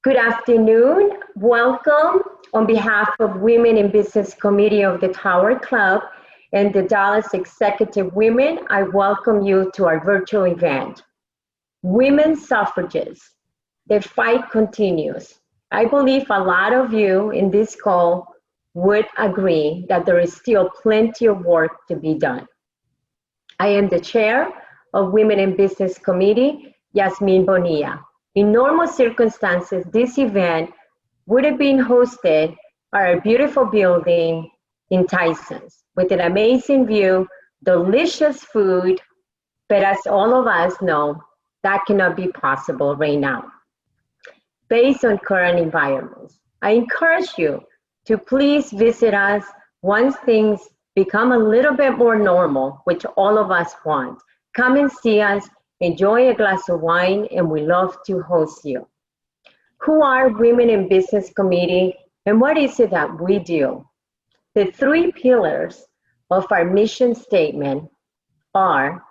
Good afternoon. Welcome on behalf of Women in Business Committee of the Tower Club and the Dallas Executive Women. I welcome you to our virtual event. Women suffragists, the fight continues. I believe a lot of you in this call would agree that there is still plenty of work to be done. I am the chair of Women in Business Committee, Yasmin Bonilla. In normal circumstances, this event would have been hosted at our beautiful building in Tysons with an amazing view, delicious food, but as all of us know, that cannot be possible right now based on current environments. I encourage you to please visit us once things become a little bit more normal, which all of us want. Come and see us. Enjoy a glass of wine, and we love to host you. Who are Women in Business Committee, and what is it that we do? The three pillars of our mission statement are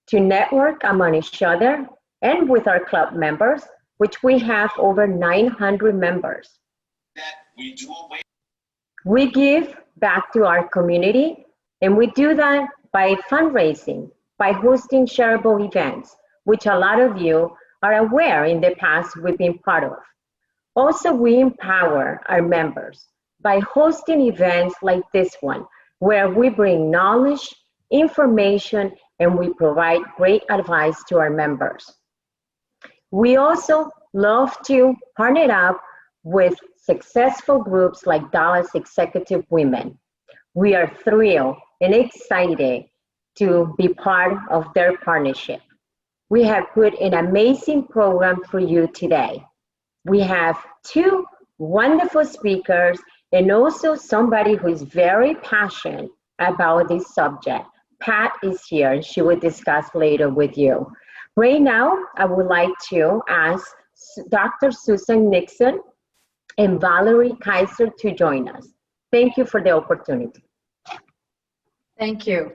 to network among each other and with our club members, which we have over 900 members. We give back to our community, and we do that by fundraising, by hosting shareable events, which a lot of you are aware in the past we've been part of. Also, we empower our members by hosting events like this one, where we bring knowledge, information, and we provide great advice to our members. We also love to partner up with successful groups like Dallas Executive Women. We are thrilled and excited to be part of their partnership. We have put an amazing program for you today. We have two wonderful speakers and also somebody who is very passionate about this subject. Pat is here and she will discuss later with you. Right now, I would like to ask Dr. Susan Nixon and Valerie Kaiser to join us. Thank you for the opportunity. Thank you.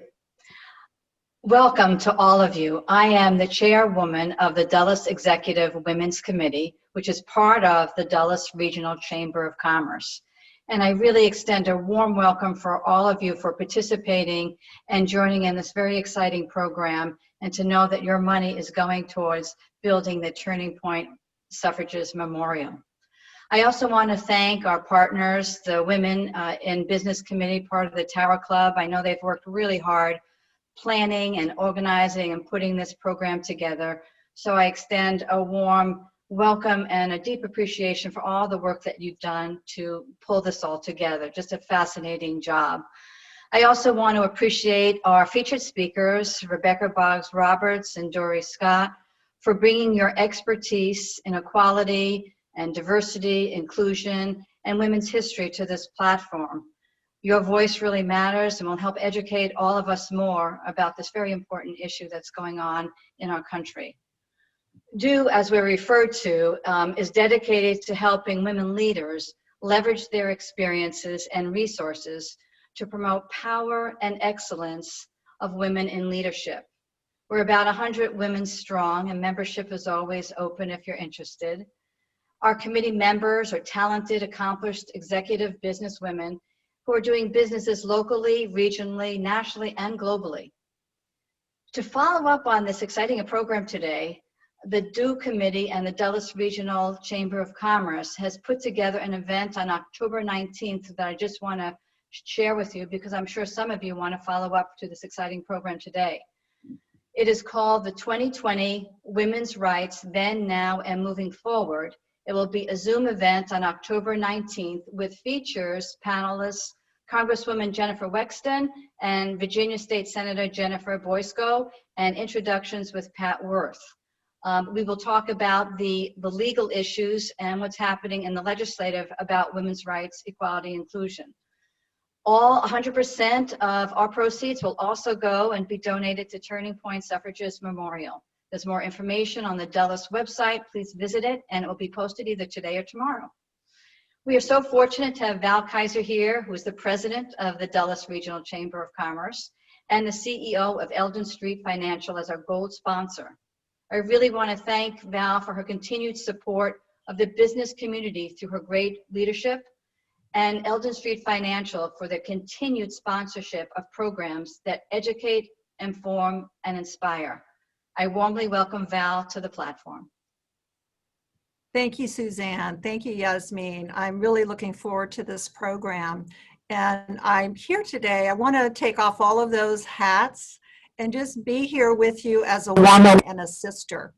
Welcome to all of you. I am the chairwoman of the Dallas Executive Women's Committee, which is part of the Dallas Regional Chamber of Commerce. And I really extend a warm welcome for all of you for participating and joining in this very exciting program, and to know that your money is going towards building the Turning Point Suffragist Memorial. I also want to thank our partners, the Women in Business Committee, part of the Tower Club. I know they've worked really hard planning and organizing and putting this program together. So I extend a warm welcome and a deep appreciation for all the work that you've done to pull this all together. Just a fascinating job. I also want to appreciate our featured speakers, Boggs Roberts and Dorri Scott, for bringing your expertise in equality and diversity, inclusion, and women's history to this platform. Your voice really matters and will help educate all of us more about this very important issue that's going on in our country. DO, as we're referred to, is dedicated to helping women leaders leverage their experiences and resources to promote power and excellence of women in leadership. We're about 100 women strong, and membership is always open if you're interested. Our committee members are talented, accomplished executive business women who are doing businesses locally, regionally, nationally, and globally. To follow up on this exciting program today, the DO Committee and the Dallas Regional Chamber of Commerce has put together an event on October 19th that I just want to share with you, because I'm sure some of you want to follow up to this exciting program today. It is called the 2020 Women's Rights Then, Now, and Moving Forward. It will be a Zoom event on October 19th with features, panelists, Congresswoman Jennifer Wexton and Virginia State Senator Jennifer Boysko, and introductions with Pat Worth. We will talk about the legal issues and what's happening in the legislative about women's rights, equality, inclusion. All 100% of our proceeds will also go and be donated to Turning Point Suffragist Memorial. There's more information on the Dallas website. Please visit it, and it will be posted either today or tomorrow. We are so fortunate to have Val Kaiser here, who is the president of the Dallas Regional Chamber of Commerce and the CEO of Eldon Street Financial as our gold sponsor. I really want to thank Val for her continued support of the business community through her great leadership, and Eldon Street Financial for their continued sponsorship of programs that educate, inform, and inspire. I warmly welcome Val to the platform. Thank you, Suzanne. Thank you, Yasmin. I'm really looking forward to this program. And I'm here today. I want to take off all of those hats and just be here with you as a woman and a sister.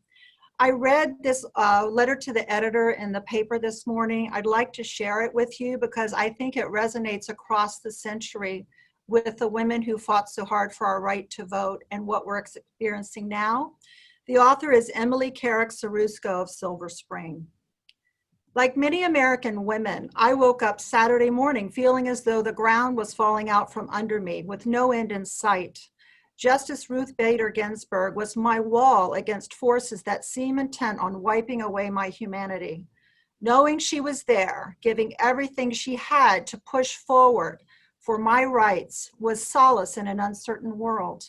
I read this letter to the editor in the paper this morning. I'd like to share it with you because I think it resonates across the century with the women who fought so hard for our right to vote and what we're experiencing now. The author is Emily Carrick-Sarusco of Silver Spring. Like many American women, I woke up Saturday morning feeling as though the ground was falling out from under me with no end in sight. Justice Ruth Bader Ginsburg was my wall against forces that seem intent on wiping away my humanity. Knowing she was there, giving everything she had to push forward for my rights was solace in an uncertain world.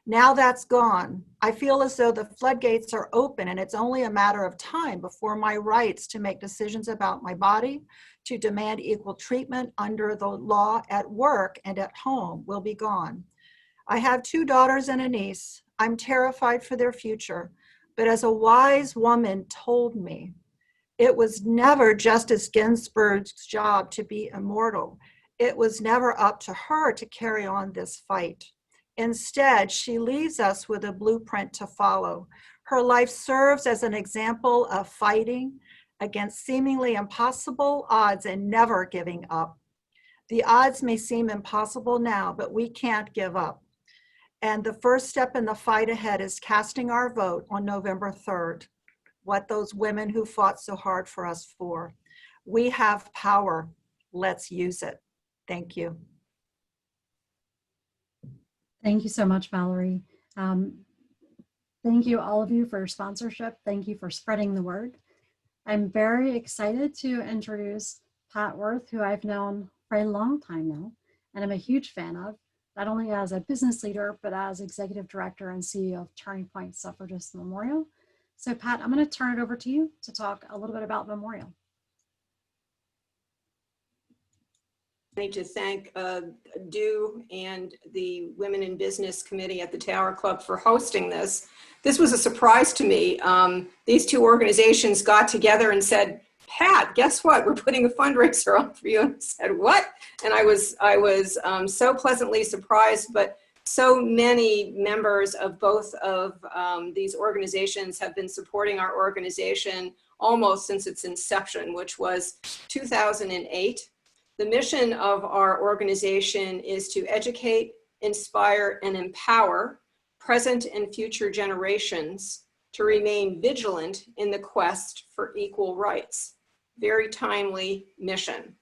Now that's gone. I feel as though the floodgates are open and it's only a matter of time before my rights to make decisions about my body, to demand equal treatment under the law at work and at home will be gone. I have 2 daughters and a niece. I'm terrified for their future, but as a wise woman told me, it was never Justice Ginsburg's job to be immortal. It was never up to her to carry on this fight. Instead, she leaves us with a blueprint to follow. Her life serves as an example of fighting against seemingly impossible odds and never giving up. The odds may seem impossible now, but we can't give up. And the first step in the fight ahead is casting our vote on November 3rd, what those women who fought so hard for us for. We have power. Let's use it. Thank you. Thank you so much, Valerie. Thank you, all of you, for your sponsorship. Thank you for spreading the word. I'm very excited to introduce Pat Worth, who I've known for a long time now, and I'm a huge fan of, not only as a business leader, but as Executive Director and CEO of Turning Point Suffragist Memorial. So Pat, I'm going to turn it over to you to talk a little bit about Memorial. I need to thank Dew and the Women in Business Committee at the Tower Club for hosting this. This was a surprise to me. These 2 organizations got together and said, Pat, guess what? We're putting a fundraiser on for you. And I said, what? And I was so pleasantly surprised, but so many members of both of these organizations have been supporting our organization almost since its inception, which was 2008. The mission of our organization is to educate, inspire, and empower present and future generations to remain vigilant in the quest for equal rights. Very timely mission.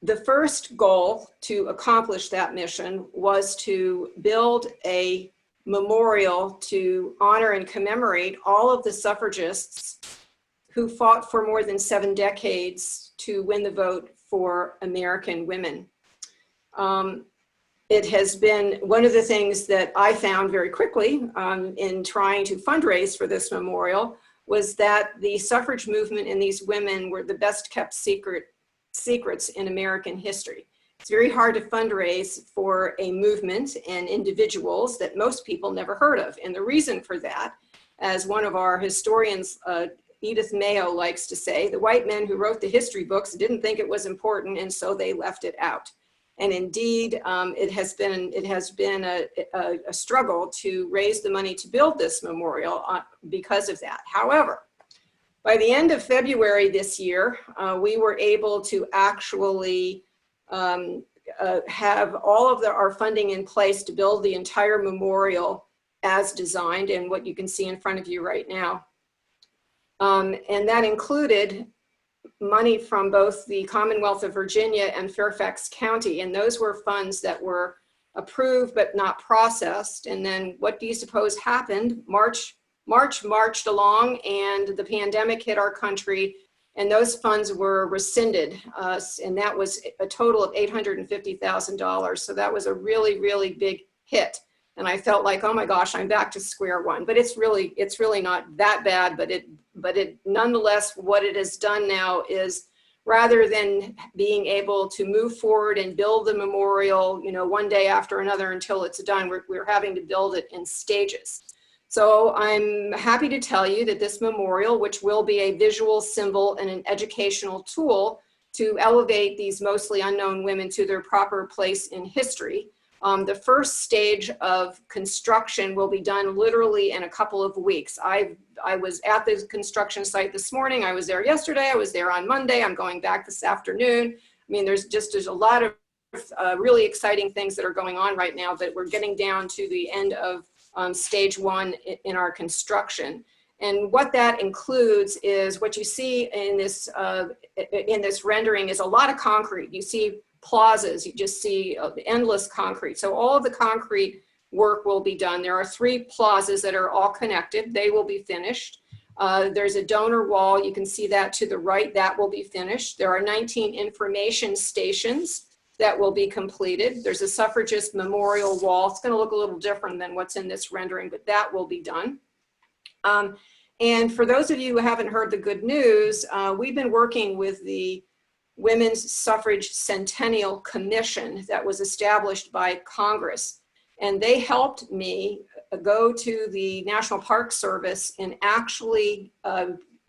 The first goal to accomplish that mission was to build a memorial to honor and commemorate all of the suffragists who fought for more than 7 decades to win the vote for American women. It has been one of the things that I found very quickly in trying to fundraise for this memorial was that the suffrage movement and these women were the best kept secrets in American history. It's very hard to fundraise for a movement and individuals that most people never heard of. And the reason for that, as one of our historians, Edith Mayo, likes to say, the white men who wrote the history books didn't think it was important, and so they left it out. And indeed, it has been a struggle to raise the money to build this memorial because of that. However, by the end of February this year, we were able to actually have all of our funding in place to build the entire memorial as designed and what you can see in front of you right now. And that included money from both the Commonwealth of Virginia and Fairfax County, and those were funds that were approved but not processed. And then what do you suppose happened? March marched along and the pandemic hit our country, and those funds were rescinded, and that was a total of $850,000. So that was a really, really big hit. And I felt like, oh my gosh, I'm back to square one. But it's really not that bad, but nonetheless, what it has done now is, rather than being able to move forward and build the memorial, one day after another until it's done, we're having to build it in stages. So I'm happy to tell you that this memorial, which will be a visual symbol and an educational tool to elevate these mostly unknown women to their proper place in history, the first stage of construction will be done literally in a couple of weeks. I was at the construction site this morning. I was there yesterday. I was there on Monday. I'm going back this afternoon. I mean, there's a lot of really exciting things that are going on right now, but we're getting down to the end of stage one in our construction. And what that includes is what you see in this rendering is a lot of concrete. You see plazas, you just see endless concrete. So all of the concrete work will be done. There are 3 plazas that are all connected. They will be finished. There's a donor wall. You can see that to the right. That will be finished. There are 19 information stations that will be completed. There's a suffragist memorial wall. It's going to look a little different than what's in this rendering, but that will be done. And for those of you who haven't heard the good news, we've been working with the Women's Suffrage Centennial Commission that was established by Congress. And they helped me go to the National Park Service and actually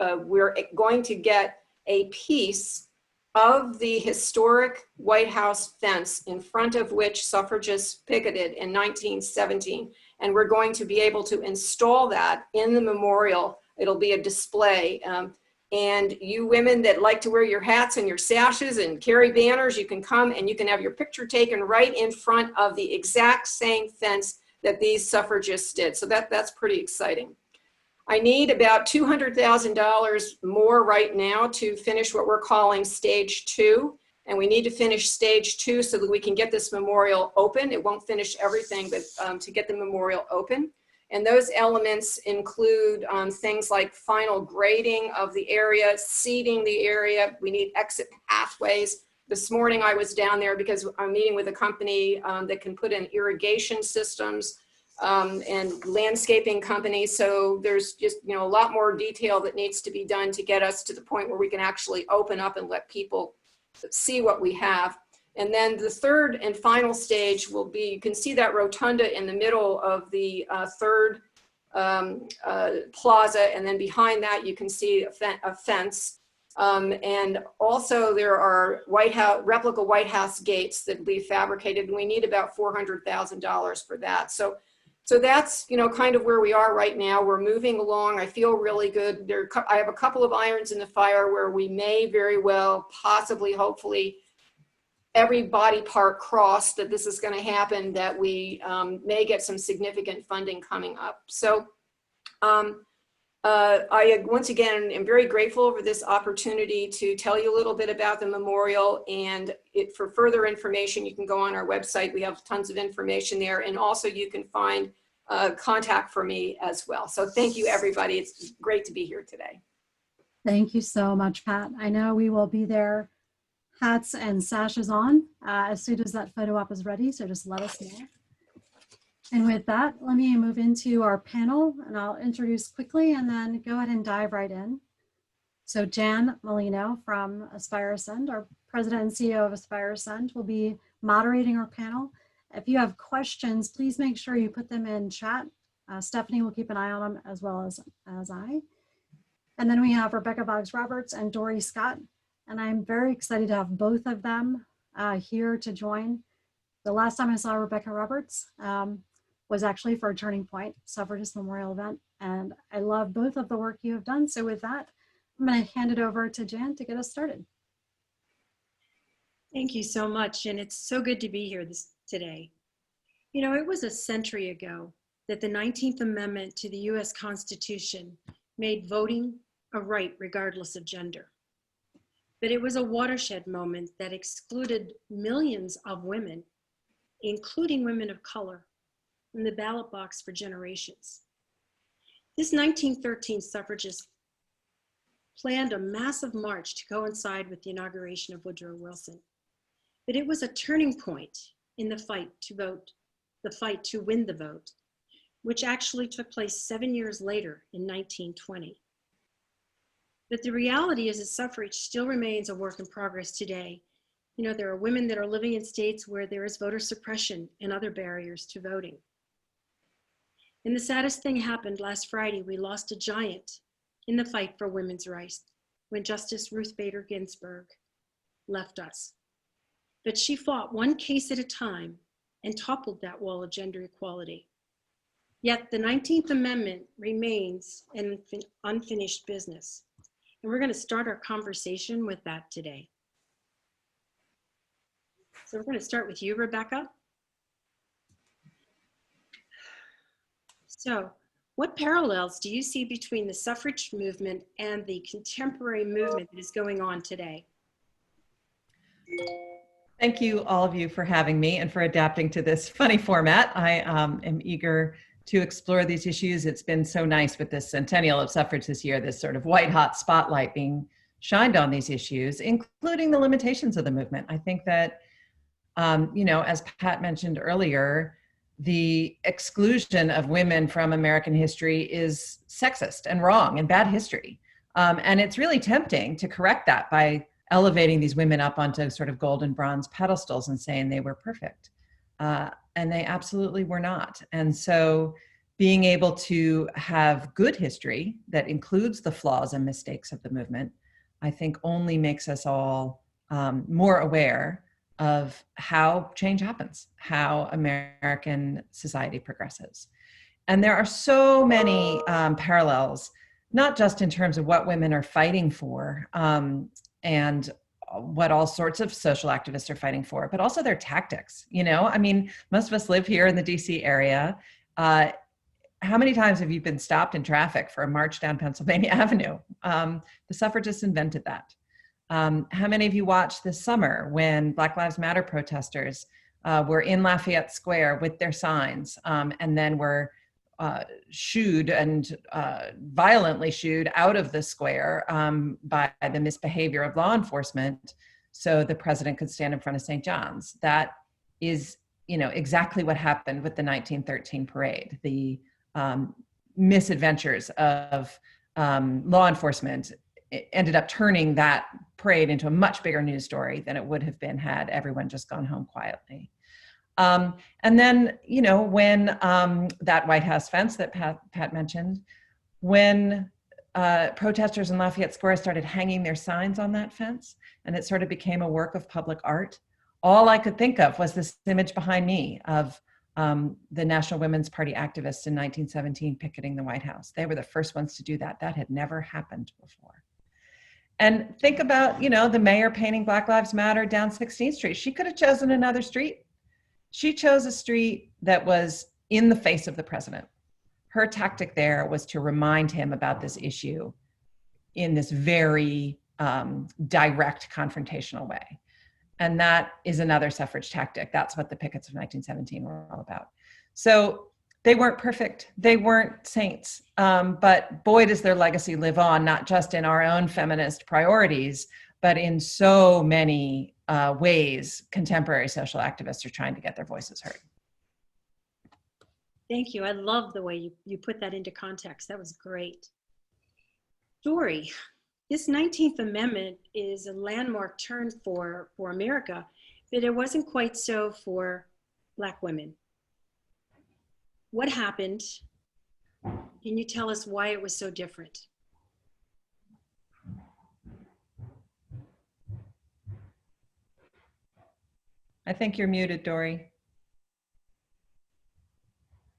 we're going to get a piece of the historic White House fence in front of which suffragists picketed in 1917. And we're going to be able to install that in the memorial. It'll be a display. And you women that like to wear your hats and your sashes and carry banners, you can come and you can have your picture taken right in front of the exact same fence that these suffragists did. So that's pretty exciting. I need about $200,000 more right now to finish what we're calling stage 2. And we need to finish stage 2 so that we can get this memorial open. It won't finish everything, but to get the memorial open. And those elements include things like final grading of the area, seeding the area. We need exit pathways. This morning I was down there because I'm meeting with a company that can put in irrigation systems and landscaping companies. So there's just a lot more detail that needs to be done to get us to the point where we can actually open up and let people see what we have. And then the third and final stage will be, you can see that rotunda in the middle of the third plaza, and then behind that you can see a fence. And also there are replica White House gates that we fabricated, and we need about $400,000 for that. So that's kind of where we are right now. We're moving along. I feel really good. I have a couple of irons in the fire where we may very well, possibly, hopefully, every body part crossed that this is going to happen, that we may get some significant funding coming up. So I once again am very grateful for this opportunity to tell you a little bit about the memorial, and for further information you can go on our website. We have tons of information there, and also you can find contact for me as well. So thank you everybody. It's great to be here today. Thank you so much, Pat. I know we will be there, hats and sashes on, as soon as that photo op is ready, so just let us know. And with that, let me move into our panel, and I'll introduce quickly and then go ahead and dive right in. So Jan Molino from Aspire Ascend, our president and CEO of Aspire Ascend, will be moderating our panel. If you have questions, please make sure you put them in chat. Stephanie will keep an eye on them, as well as I. And then we have Rebecca Boggs Roberts and Dorri Scott. And I'm very excited to have both of them here to join. The last time I saw Rebecca Roberts was actually for a Turning Point Suffragist Memorial event. And I love both of the work you have done. So with that, I'm going to hand it over to Jan to get us started. Thank you so much. And it's so good to be here today. It was a century ago that the 19th Amendment to the US Constitution made voting a right regardless of gender. But it was a watershed moment that excluded millions of women, including women of color, from the ballot box for generations. This 1913 suffragists planned a massive march to coincide with the inauguration of Woodrow Wilson. But it was a turning point in the fight to vote, the fight to win the vote, which actually took place 7 years later in 1920. But the reality is that suffrage still remains a work in progress today. You know, there are women that are living in states where there is voter suppression and other barriers to voting. And the saddest thing happened last Friday. We lost a giant in the fight for women's rights when Justice Ruth Bader Ginsburg left us. But she fought one case at a time and toppled that wall of gender equality. Yet the 19th Amendment remains an unfinished business. And we're going to start our conversation with that today. So we're going to start with you, Rebecca. So, what parallels do you see between the suffrage movement and the contemporary movement that is going on today? Thank you, all of you, for having me and for adapting to this funny format. I am eager to explore these issues. It's been so nice with this centennial of suffrage this year, this sort of white hot spotlight being shined on these issues, including the limitations of the movement. I think that, you know, as Pat mentioned earlier, the exclusion of women from American history is sexist and wrong and bad history. And it's really tempting to correct that by elevating these women up onto sort of gold and bronze pedestals and saying they were perfect. And they absolutely were not. And so being able to have good history that includes the flaws and mistakes of the movement, I think only makes us all more aware of how change happens, how American society progresses. And there are so many parallels, not just in terms of what women are fighting for and what all sorts of social activists are fighting for, but also their tactics. You know, I mean, most of us live here in the DC area. How many times have you been stopped in traffic for a march down Pennsylvania Avenue? The suffragists invented that. How many of you watched this summer when Black Lives Matter protesters were in Lafayette Square with their signs and then were shooed and violently shooed out of the square by the misbehavior of law enforcement so the president could stand in front of St. John's? That is, you know, exactly what happened with the 1913 parade. The misadventures of law enforcement ended up turning that parade into a much bigger news story than it would have been had everyone just gone home quietly. And then, you know, when that White House fence that Pat mentioned, when protesters in Lafayette Square started hanging their signs on that fence, and it sort of became a work of public art, all I could think of was this image behind me of the National Women's Party activists in 1917 picketing the White House. They were the first ones to do that. That had never happened before. And think about, you know, the mayor painting Black Lives Matter down 16th Street. She could have chosen another street. She chose a street that was in the face of the president. Her tactic there was to remind him about this issue in this very direct confrontational way. And that is another suffrage tactic. That's what the pickets of 1917 were all about. So they weren't perfect. They weren't saints. But boy, does their legacy live on, not just in our own feminist priorities, but in so many ways contemporary social activists are trying to get their voices heard. Thank you. I love the way you put that into context. That was great. Dorri, this 19th Amendment is a landmark turn for America, but it wasn't quite so for Black women. What happened? Can you tell us why it was so different? I think you're muted, Dorri.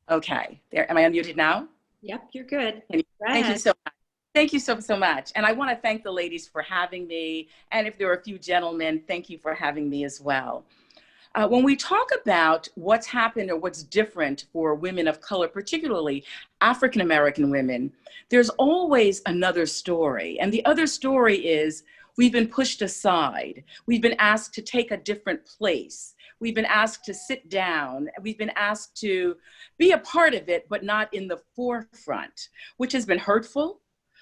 Okay, there. Am I unmuted now? Yep, you're good. Thank you so much. Thank you so much. And I want to thank the ladies for having me. And if there are a few gentlemen, thank you for having me as well. When we talk about what's happened or what's different for women of color, particularly African-American women, there's always another story. And the other story is we've been pushed aside. We've been asked to take a different place. We've been asked to sit down. We've been asked to be a part of it, but not in the forefront, which has been hurtful,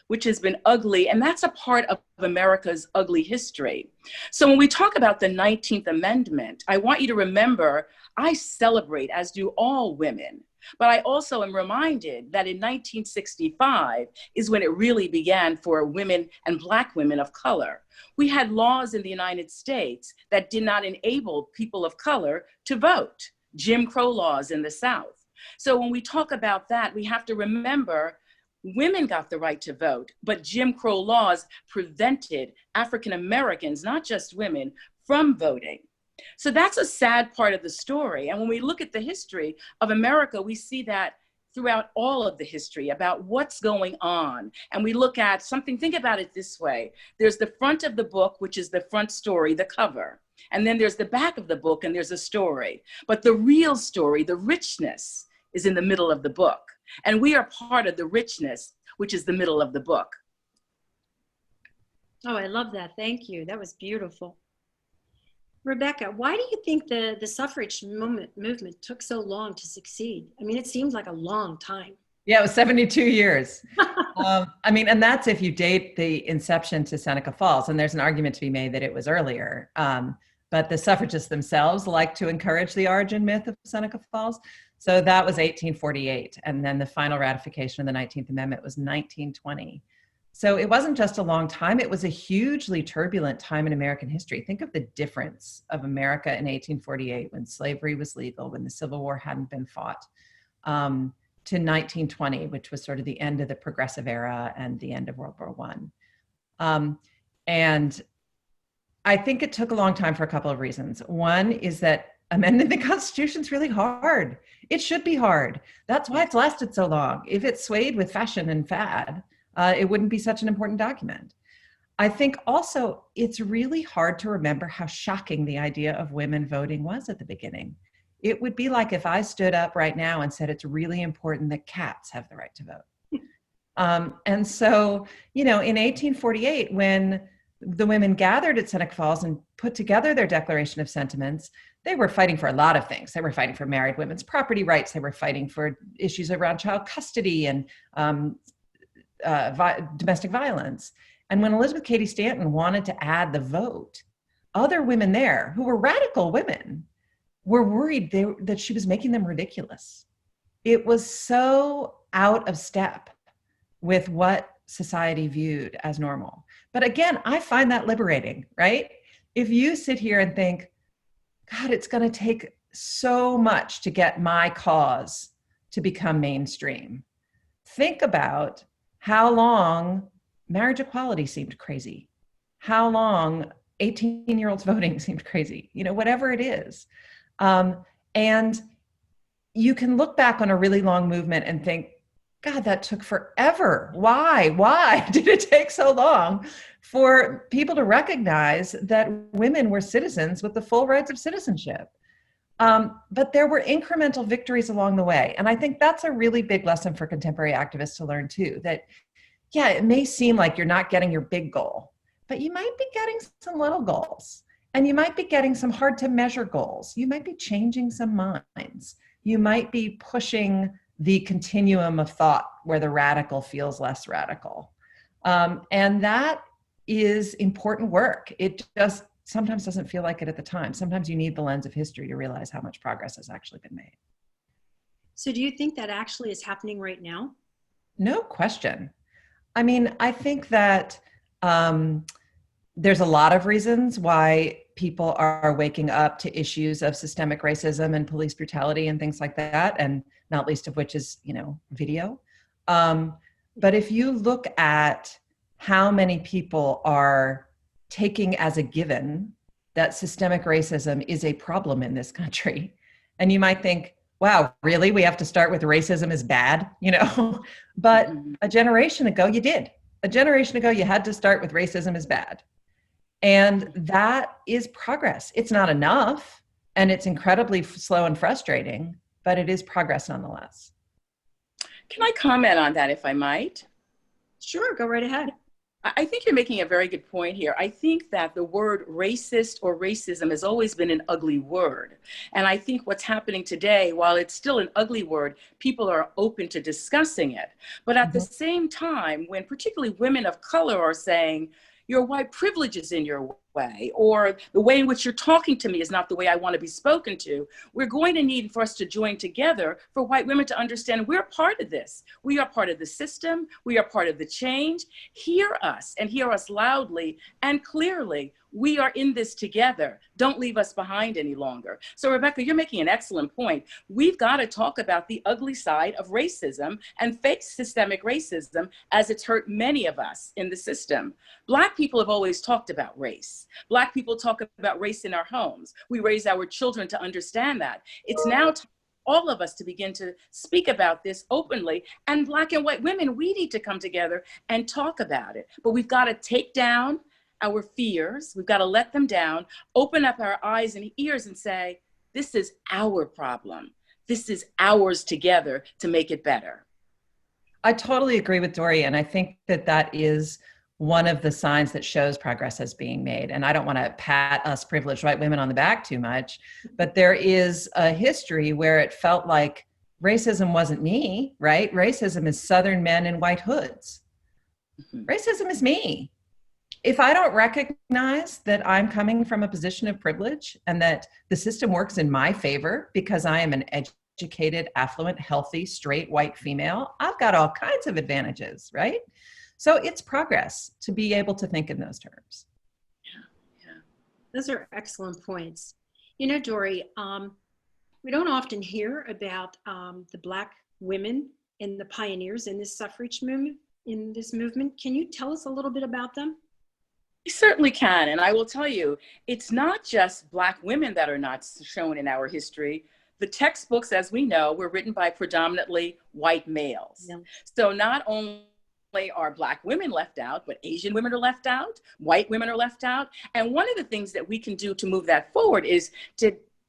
which has been ugly, and that's a part of America's ugly history. So when we talk about the 19th Amendment, I want you to remember, I celebrate, as do all women, But I also am reminded that in 1965 is when it really began for women and Black women of color. We had laws in the United States that did not enable people of color to vote, Jim Crow laws in the South. So when we talk about that, we have to remember women got the right to vote, but Jim Crow laws prevented African Americans, not just women, from voting. So that's a sad part of the story. And when we look at the history of America, we see that throughout all of the history about what's going on. And we look at something, think about it this way. There's the front of the book, which is the front story, the cover. And then there's the back of the book and there's a story. But the real story, the richness, is in the middle of the book. And we are part of the richness, which is the middle of the book. Oh, I love that. Thank you. That was beautiful. Rebecca, why do you think the suffrage movement took so long to succeed? I mean, it seems like a long time. Yeah, it was 72 years. I mean, and that's if you date the inception to Seneca Falls, and there's an argument to be made that it was earlier. But the suffragists themselves like to encourage the origin myth of Seneca Falls. So that was 1848. And then the final ratification of the 19th Amendment was 1920. So it wasn't just a long time, it was a hugely turbulent time in American history. Think of the difference of America in 1848 when slavery was legal, when the Civil War hadn't been fought, to 1920, which was sort of the end of the progressive era and the end of World War I. And I think it took a long time for a couple of reasons. One is that amending the Constitution is really hard. It should be hard. That's why it's lasted so long. If it swayed with fashion and fad, it wouldn't be such an important document. I think also it's really hard to remember how shocking the idea of women voting was at the beginning. It would be like if I stood up right now and said it's really important that cats have the right to vote. And so, you know, in 1848, when the women gathered at Seneca Falls and put together their Declaration of Sentiments, they were fighting for a lot of things. They were fighting for married women's property rights. They were fighting for issues around child custody and domestic violence. And when Elizabeth Cady Stanton wanted to add the vote, other women there who were radical women were worried that she was making them ridiculous. It was so out of step with what society viewed as normal. But again, I find that liberating, right? If you sit here and think, God, it's going to take so much to get my cause to become mainstream. Think about how long marriage equality seemed crazy, how long 18-year-olds voting seemed crazy, you know, whatever it is. And you can look back on a really long movement and think, God, that took forever. Why did it take so long for people to recognize that women were citizens with the full rights of citizenship? But there were incremental victories along the way. And I think that's a really big lesson for contemporary activists to learn too, that, yeah, it may seem like you're not getting your big goal, but you might be getting some little goals, and you might be getting some hard to measure goals. You might be changing some minds. You might be pushing the continuum of thought where the radical feels less radical. And that is important work. It just sometimes doesn't feel like it at the time. Sometimes you need the lens of history to realize how much progress has actually been made. So do you think that actually is happening right now? No question. I mean, I think that there's a lot of reasons why people are waking up to issues of systemic racism and police brutality and things like that, and not least of which is, you know, video. But if you look at how many people are taking as a given that systemic racism is a problem in this country, and you might think, wow, really? We have to start with racism is bad, you know? But a generation ago, you did. A generation ago, you had to start with racism is bad. And that is progress. It's not enough, and it's incredibly slow and frustrating, but it is progress nonetheless. Can I comment on that, if I might? Sure, go right ahead. I think you're making a very good point here. I think that the word racist or racism has always been an ugly word. And I think what's happening today, while it's still an ugly word, people are open to discussing it. But at the same time, when particularly women of color are saying, your white privilege is in your way, or the way in which you're talking to me is not the way I want to be spoken to, we're going to need for us to join together for white women to understand we're part of this. We are part of the system. We are part of the change. Hear us, and hear us loudly and clearly. We are in this together. Don't leave us behind any longer. So Rebecca, you're making an excellent point. We've got to talk about the ugly side of racism and fake systemic racism as it's hurt many of us in the system. Black people have always talked about race. Black people talk about race in our homes. We raise our children to understand that. It's now time for all of us to begin to speak about this openly, and Black and white women, we need to come together and talk about it. But we've got to take down our fears. We've got to let them down, open up our eyes and ears and say, this is our problem. This is ours together to make it better. I totally agree with Dorri, and I think that that is one of the signs that shows progress is being made. And I don't want to pat us privileged white women on the back too much, but there is a history where it felt like racism wasn't me, right? Racism is Southern men in white hoods. Racism is me. If I don't recognize that I'm coming from a position of privilege and that the system works in my favor because I am an educated, affluent, healthy, straight white female, I've got all kinds of advantages, right? So it's progress to be able to think in those terms. Yeah. Those are excellent points. You know, Dorri, we don't often hear about the Black women and the pioneers in this suffrage movement. Can you tell us a little bit about them? We certainly can. And I will tell you, it's not just Black women that are not shown in our history. The textbooks, as we know, were written by predominantly white males. Yeah. So not only are Black women left out, but Asian women are left out, white women are left out. And one of the things that we can do to move that forward is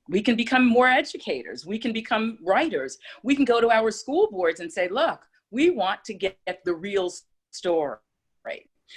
we can become more educators. We can become writers. We can go to our school boards and say, look, we want to get the real story.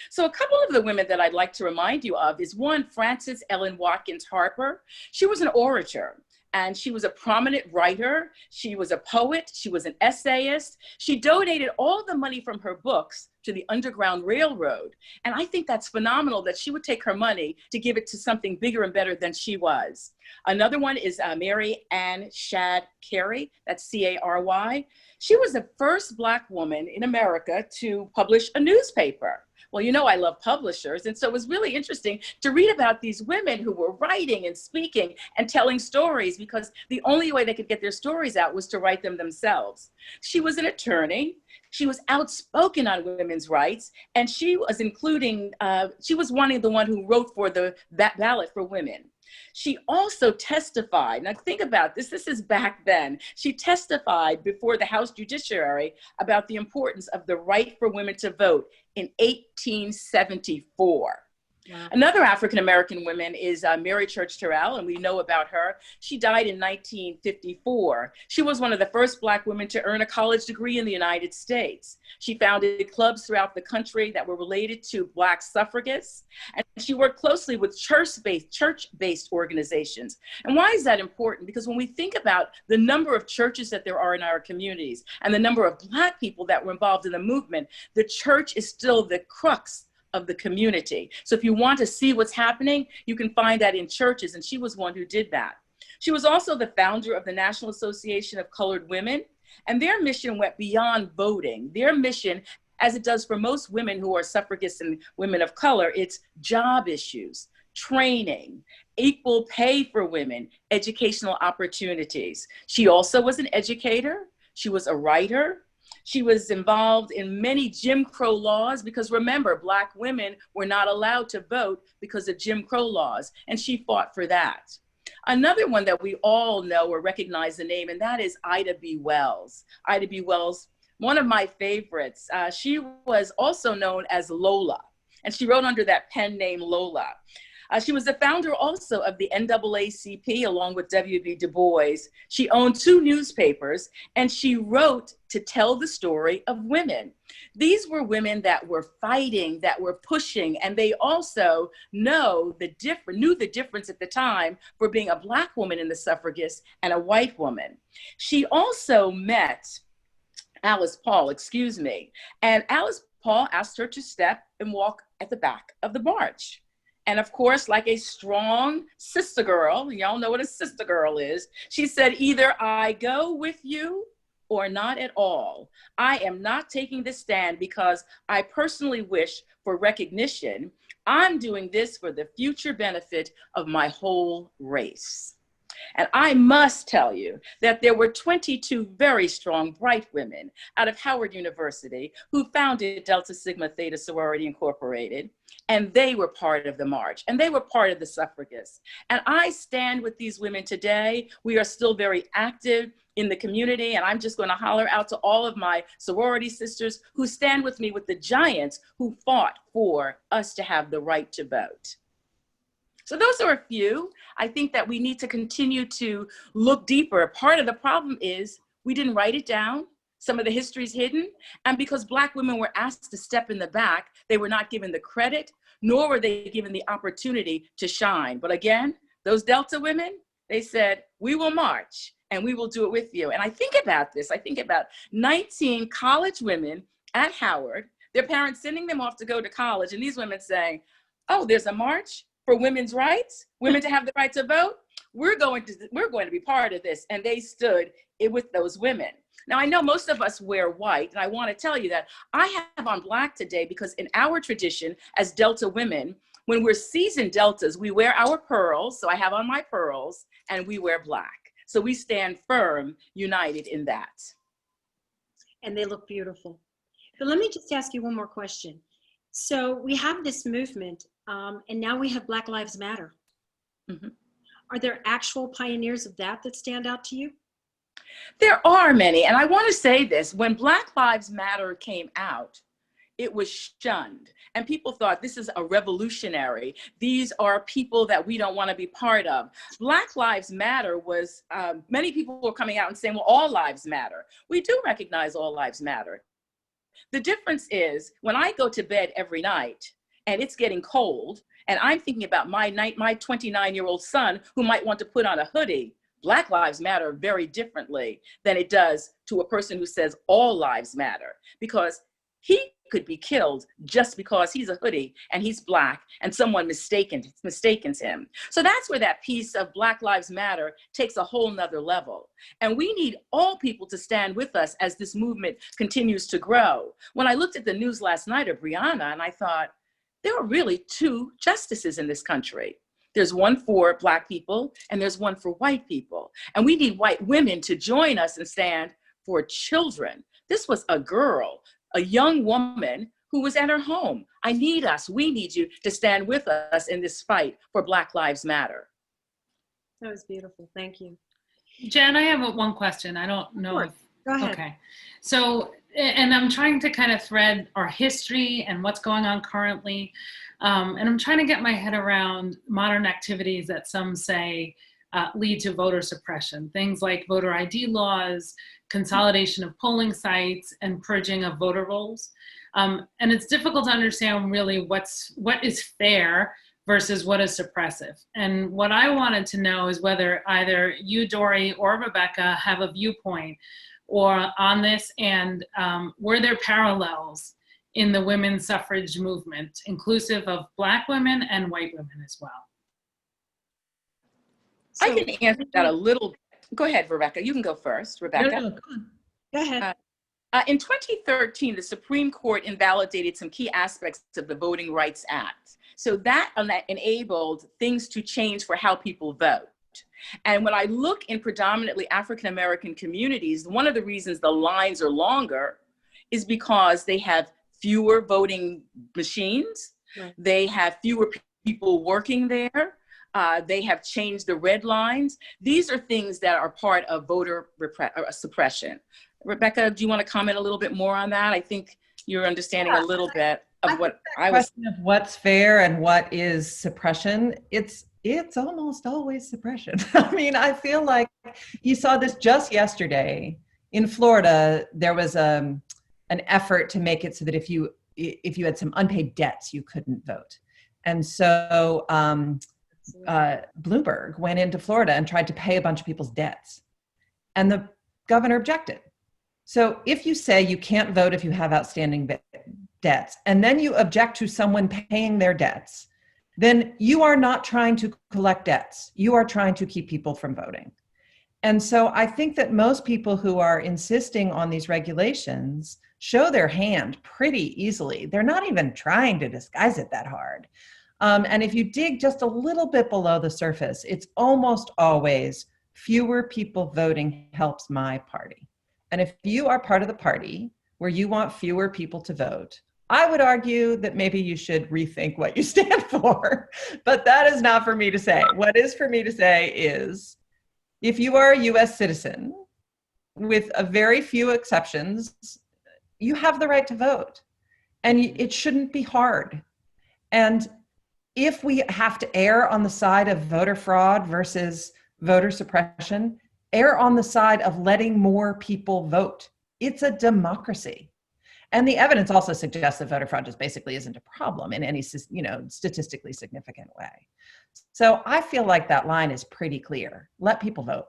So a couple of the women that I'd like to remind you of is one, Frances Ellen Watkins Harper. She was an orator, and she was a prominent writer. She was a poet. She was an essayist. She donated all the money from her books to the Underground Railroad. And I think that's phenomenal that she would take her money to give it to something bigger and better than she was. Another one is Mary Ann Shadd Cary, that's C-A-R-Y. She was the first Black woman in America to publish a newspaper. Well, you know, I love publishers. And so it was really interesting to read about these women who were writing and speaking and telling stories, because the only way they could get their stories out was to write them themselves. She was an attorney. She was outspoken on women's rights. And she was one who wrote for the ballot for women. She also testified, now think about this, this is back then. She testified before the House Judiciary about the importance of the right for women to vote in 1874. Wow. Another African-American woman is Mary Church Terrell, and we know about her. She died in 1954. She was one of the first Black women to earn a college degree in the United States. She founded clubs throughout the country that were related to Black suffragists, and she worked closely with church-based organizations. And why is that important? Because when we think about the number of churches that there are in our communities and the number of Black people that were involved in the movement, the church is still the crux of the community. So if you want to see what's happening, you can find that in churches, and she was one who did that. She was also the founder of the National Association of Colored Women, and their mission went beyond voting. Their mission, as it does for most women who are suffragists and women of color, it's job issues, training, equal pay for women, educational opportunities. She also was an educator. She was a writer. She was involved in many Jim Crow laws, because remember, Black women were not allowed to vote because of Jim Crow laws, and she fought for that. Another one that we all know or recognize the name, and that is Ida B. Wells. Ida B. Wells, one of my favorites. She was also known as Lola, and she wrote under that pen name Lola. She was the founder also of the NAACP along with W.B. Du Bois. She owned 2 newspapers, and she wrote to tell the story of women. These were women that were fighting, that were pushing, and they also knew the difference at the time for being a Black woman in the suffragists and a white woman. She also met Alice Paul, and Alice Paul asked her to step and walk at the back of the march. And of course, like a strong sister girl, y'all know what a sister girl is, she said, either I go with you or not at all. I am not taking this stand because I personally wish for recognition. I'm doing this for the future benefit of my whole race. And I must tell you that there were 22 very strong, bright women out of Howard University who founded Delta Sigma Theta Sorority Incorporated, and they were part of the march, and they were part of the suffragists. And I stand with these women today. We are still very active in the community, and I'm just going to holler out to all of my sorority sisters who stand with me with the giants who fought for us to have the right to vote. So those are a few. I think that we need to continue to look deeper. Part of the problem is we didn't write it down. Some of the history is hidden. And because Black women were asked to step in the back, they were not given the credit, nor were they given the opportunity to shine. But again, those Delta women, they said, we will march and we will do it with you. And I think about this. I think about 19 college women at Howard, their parents sending them off to go to college, and these women saying, oh, there's a march for women's rights, women to have the right to vote. We're going to be part of this. And they stood with those women. Now, I know most of us wear white, and I want to tell you that I have on black today because in our tradition as Delta women, when we're seasoned Deltas, we wear our pearls. So I have on my pearls, and we wear black. So we stand firm, united in that. And they look beautiful. But let me just ask you one more question. So we have this movement, and now we have Black Lives Matter. Mm-hmm. Are there actual pioneers of that stand out to you? There are many, and I want to say this, when Black Lives Matter came out, it was shunned, and people thought this is a revolutionary. These are people that we don't want to be part of. Black Lives Matter was, many people were coming out and saying, well, all lives matter. We do recognize all lives matter. The difference is when I go to bed every night and it's getting cold and I'm thinking about my 29-year-old son who might want to put on a hoodie, Black lives matter very differently than it does to a person who says all lives matter, because he could be killed just because he's a hoodie and he's Black and someone mistakens him. So that's where that piece of Black Lives Matter takes a whole nother level. And we need all people to stand with us as this movement continues to grow. When I looked at the news last night of Breonna, and I thought, there are really two justices in this country. There's one for Black people and there's one for white people. And we need white women to join us and stand for children. This was a girl, a young woman who was at her home. I need us, we need you to stand with us in this fight for Black Lives Matter. That was beautiful, thank you. Jen, I have one question. I don't know Sure. if, Go ahead. okay. So, and I'm trying to kind of thread our history and what's going on currently. And I'm trying to get my head around modern activities that some say lead to voter suppression. Things like voter ID laws, consolidation of polling sites, and purging of voter rolls. And it's difficult to understand really what is fair versus what is suppressive. And what I wanted to know is whether either you, Dorri, or Rebecca have a viewpoint or on this, and were there parallels in the women's suffrage movement, inclusive of Black women and white women as well? I can answer that a little bit. Go ahead, Rebecca. You can go first, Rebecca. No, go on. Go ahead. In 2013, the Supreme Court invalidated some key aspects of the Voting Rights Act. So that enabled things to change for how people vote. And when I look in predominantly African-American communities, one of the reasons the lines are longer is because they have fewer voting machines. Right. They have fewer people working there. They have changed the red lines. These are things that are part of voter suppression. Rebecca, do you want to comment a little bit more on that? I think you're understanding a little bit of what I was. Question of what's fair and what is suppression. It's almost always suppression. I mean, I feel like you saw this just yesterday in Florida. There was an effort to make it so that if you had some unpaid debts, you couldn't vote. And so Bloomberg went into Florida and tried to pay a bunch of people's debts, and the governor objected. So if you say you can't vote if you have outstanding debts, and then you object to someone paying their debts, then you are not trying to collect debts. You are trying to keep people from voting. And so I think that most people who are insisting on these regulations show their hand pretty easily. They're not even trying to disguise it that hard. And if you dig just a little bit below the surface, it's almost always fewer people voting helps my party. And if you are part of the party where you want fewer people to vote, I would argue that maybe you should rethink what you stand for, but that is not for me to say. What is for me to say is, if you are a US citizen, with a very few exceptions, you have the right to vote, and it shouldn't be hard. And if we have to err on the side of voter fraud versus voter suppression, err on the side of letting more people vote. It's a democracy. And the evidence also suggests that voter fraud just basically isn't a problem in any, statistically significant way. So I feel like that line is pretty clear. Let people vote.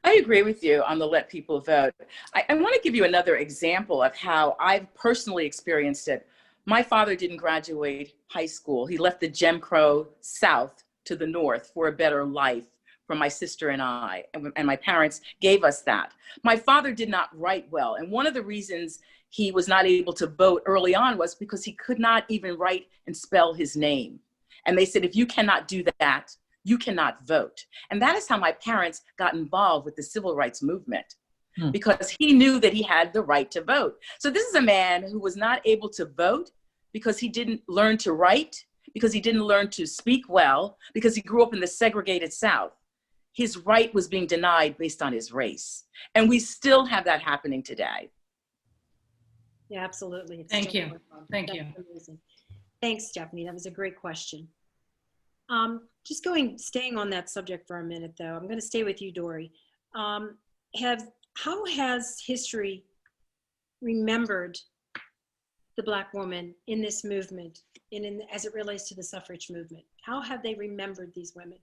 I agree with you on the let people vote. I want to give you another example of how I've personally experienced it. My father didn't graduate high school. He left the Jim Crow South to the North for a better life for my sister and I, and my parents gave us that. My father did not write well, and one of the reasons he was not able to vote early on was because he could not even write and spell his name. And they said, if you cannot do that, you cannot vote. And that is how my parents got involved with the civil rights movement, because he knew that he had the right to vote. So this is a man who was not able to vote because he didn't learn to write, because he didn't learn to speak well, because he grew up in the segregated South. His right was being denied based on his race. And we still have that happening today. Yeah, absolutely. It's Thank still you. going on. Thank That's you. amazing. Thanks, Stephanie. That was a great question. Staying on that subject for a minute, though, I'm going to stay with you, Dorri. How has history remembered the Black woman in this movement, as it relates to the suffrage movement? How have they remembered these women?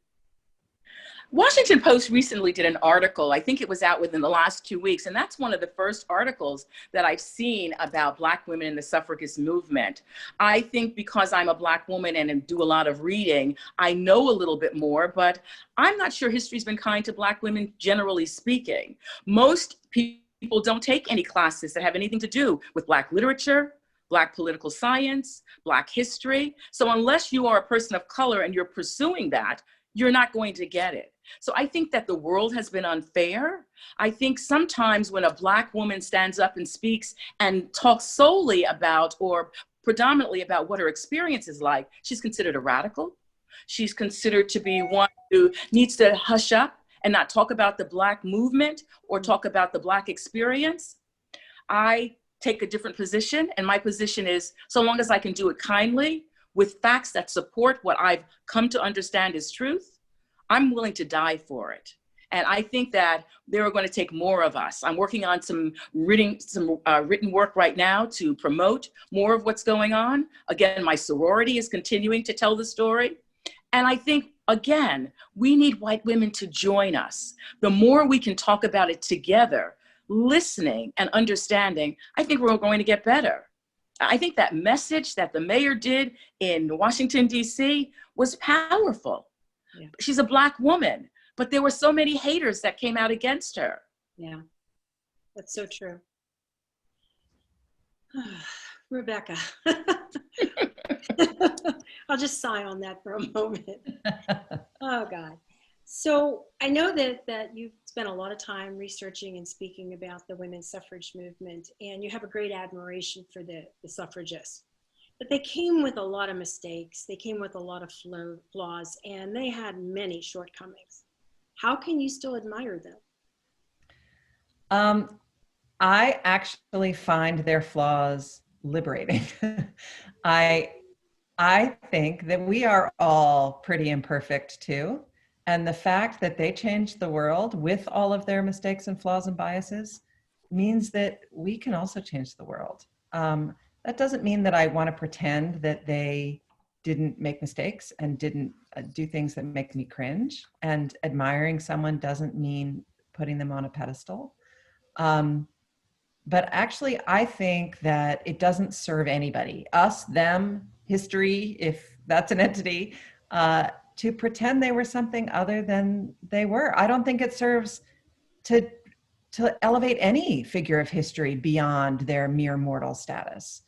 Washington Post recently did an article, I think it was out within the last 2 weeks, and that's one of the first articles that I've seen about Black women in the suffragist movement. I think because I'm a Black woman and do a lot of reading, I know a little bit more, but I'm not sure history's been kind to Black women, generally speaking. Most people don't take any classes that have anything to do with Black literature, Black political science, Black history. So unless you are a person of color and you're pursuing that, you're not going to get it. So I think that the world has been unfair. I think sometimes when a Black woman stands up and speaks and talks solely about or predominantly about what her experience is like, she's considered a radical. She's considered to be one who needs to hush up and not talk about the Black movement or talk about the Black experience. I take a different position, and my position is, so long as I can do it kindly with facts that support what I've come to understand is truth, I'm willing to die for it. And I think that there are going to take more of us. I'm working on some written work right now to promote more of what's going on. Again, my sorority is continuing to tell the story. And I think, again, we need white women to join us. The more we can talk about it together, listening and understanding, I think we're going to get better. I think that message that the mayor did in Washington, D.C. was powerful. Yeah. She's a Black woman, but there were so many haters that came out against her. Yeah, that's so true. Rebecca. I'll just sigh on that for a moment. Oh, God. So I know that you've spent a lot of time researching and speaking about the women's suffrage movement, and you have a great admiration for the suffragists. But they came with a lot of mistakes. They came with a lot of flaws, and they had many shortcomings. How can you still admire them? I actually find their flaws liberating. I think that we are all pretty imperfect too. And the fact that they changed the world with all of their mistakes and flaws and biases means that we can also change the world. That doesn't mean that I want to pretend that they didn't make mistakes and didn't do things that make me cringe. And admiring someone doesn't mean putting them on a pedestal. But actually, I think that it doesn't serve anybody, us, them, history, if that's an entity, to pretend they were something other than they were. I don't think it serves to elevate any figure of history beyond their mere mortal status.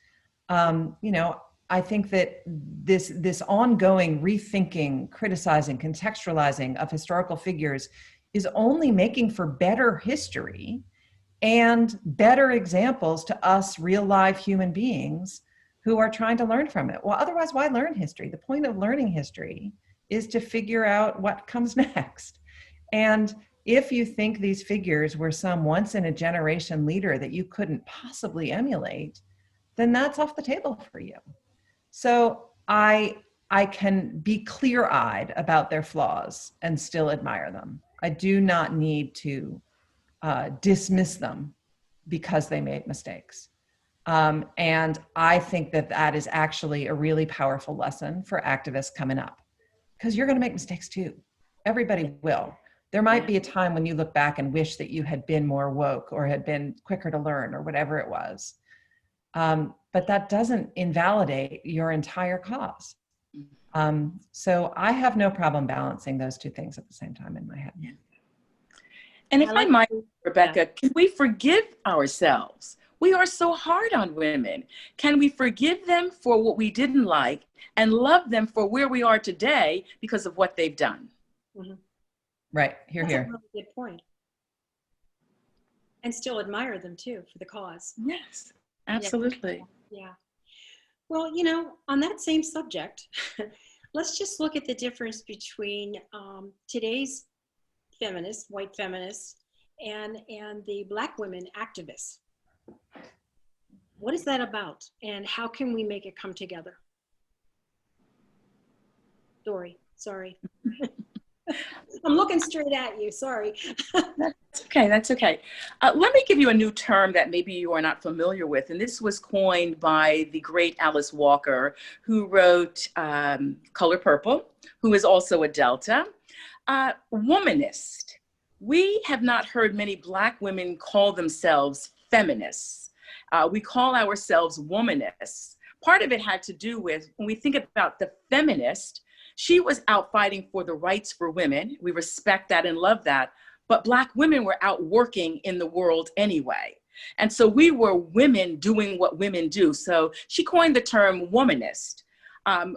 I think that this ongoing rethinking, criticizing, contextualizing of historical figures is only making for better history and better examples to us real live human beings who are trying to learn from it. Well, otherwise, why learn history? The point of learning history is to figure out what comes next. And if you think these figures were some once in a generation leader that you couldn't possibly emulate, then that's off the table for you. So I can be clear-eyed about their flaws and still admire them. I do not need to dismiss them because they made mistakes. And I think that that is actually a really powerful lesson for activists coming up, because you're going to make mistakes too. Everybody will. There might be a time when you look back and wish that you had been more woke or had been quicker to learn or whatever it was. But that doesn't invalidate your entire cause. So I have no problem balancing those two things at the same time in my head. And if I might, Rebecca, can we forgive ourselves? We are so hard on women. Can we forgive them for what we didn't like and love them for where we are today because of what they've done? Mm-hmm. Right, here, That's here. a really good point. And still admire them too for the cause. Yes, absolutely. Yeah. Well, on that same subject, let's just look at the difference between today's feminists, white feminists, and the Black women activists. What is that about, and how can we make it come together? Dorri, sorry. I'm looking straight at you, sorry. That's okay, that's okay. Let me give you a new term that maybe you are not familiar with, and this was coined by the great Alice Walker, who wrote Color Purple, who is also a Delta. Womanist. We have not heard many Black women call themselves feminists. We call ourselves womanists. Part of it had to do with, when we think about the feminist, she was out fighting for the rights for women. We respect that and love that. But Black women were out working in the world anyway. And so we were women doing what women do. So she coined the term womanist.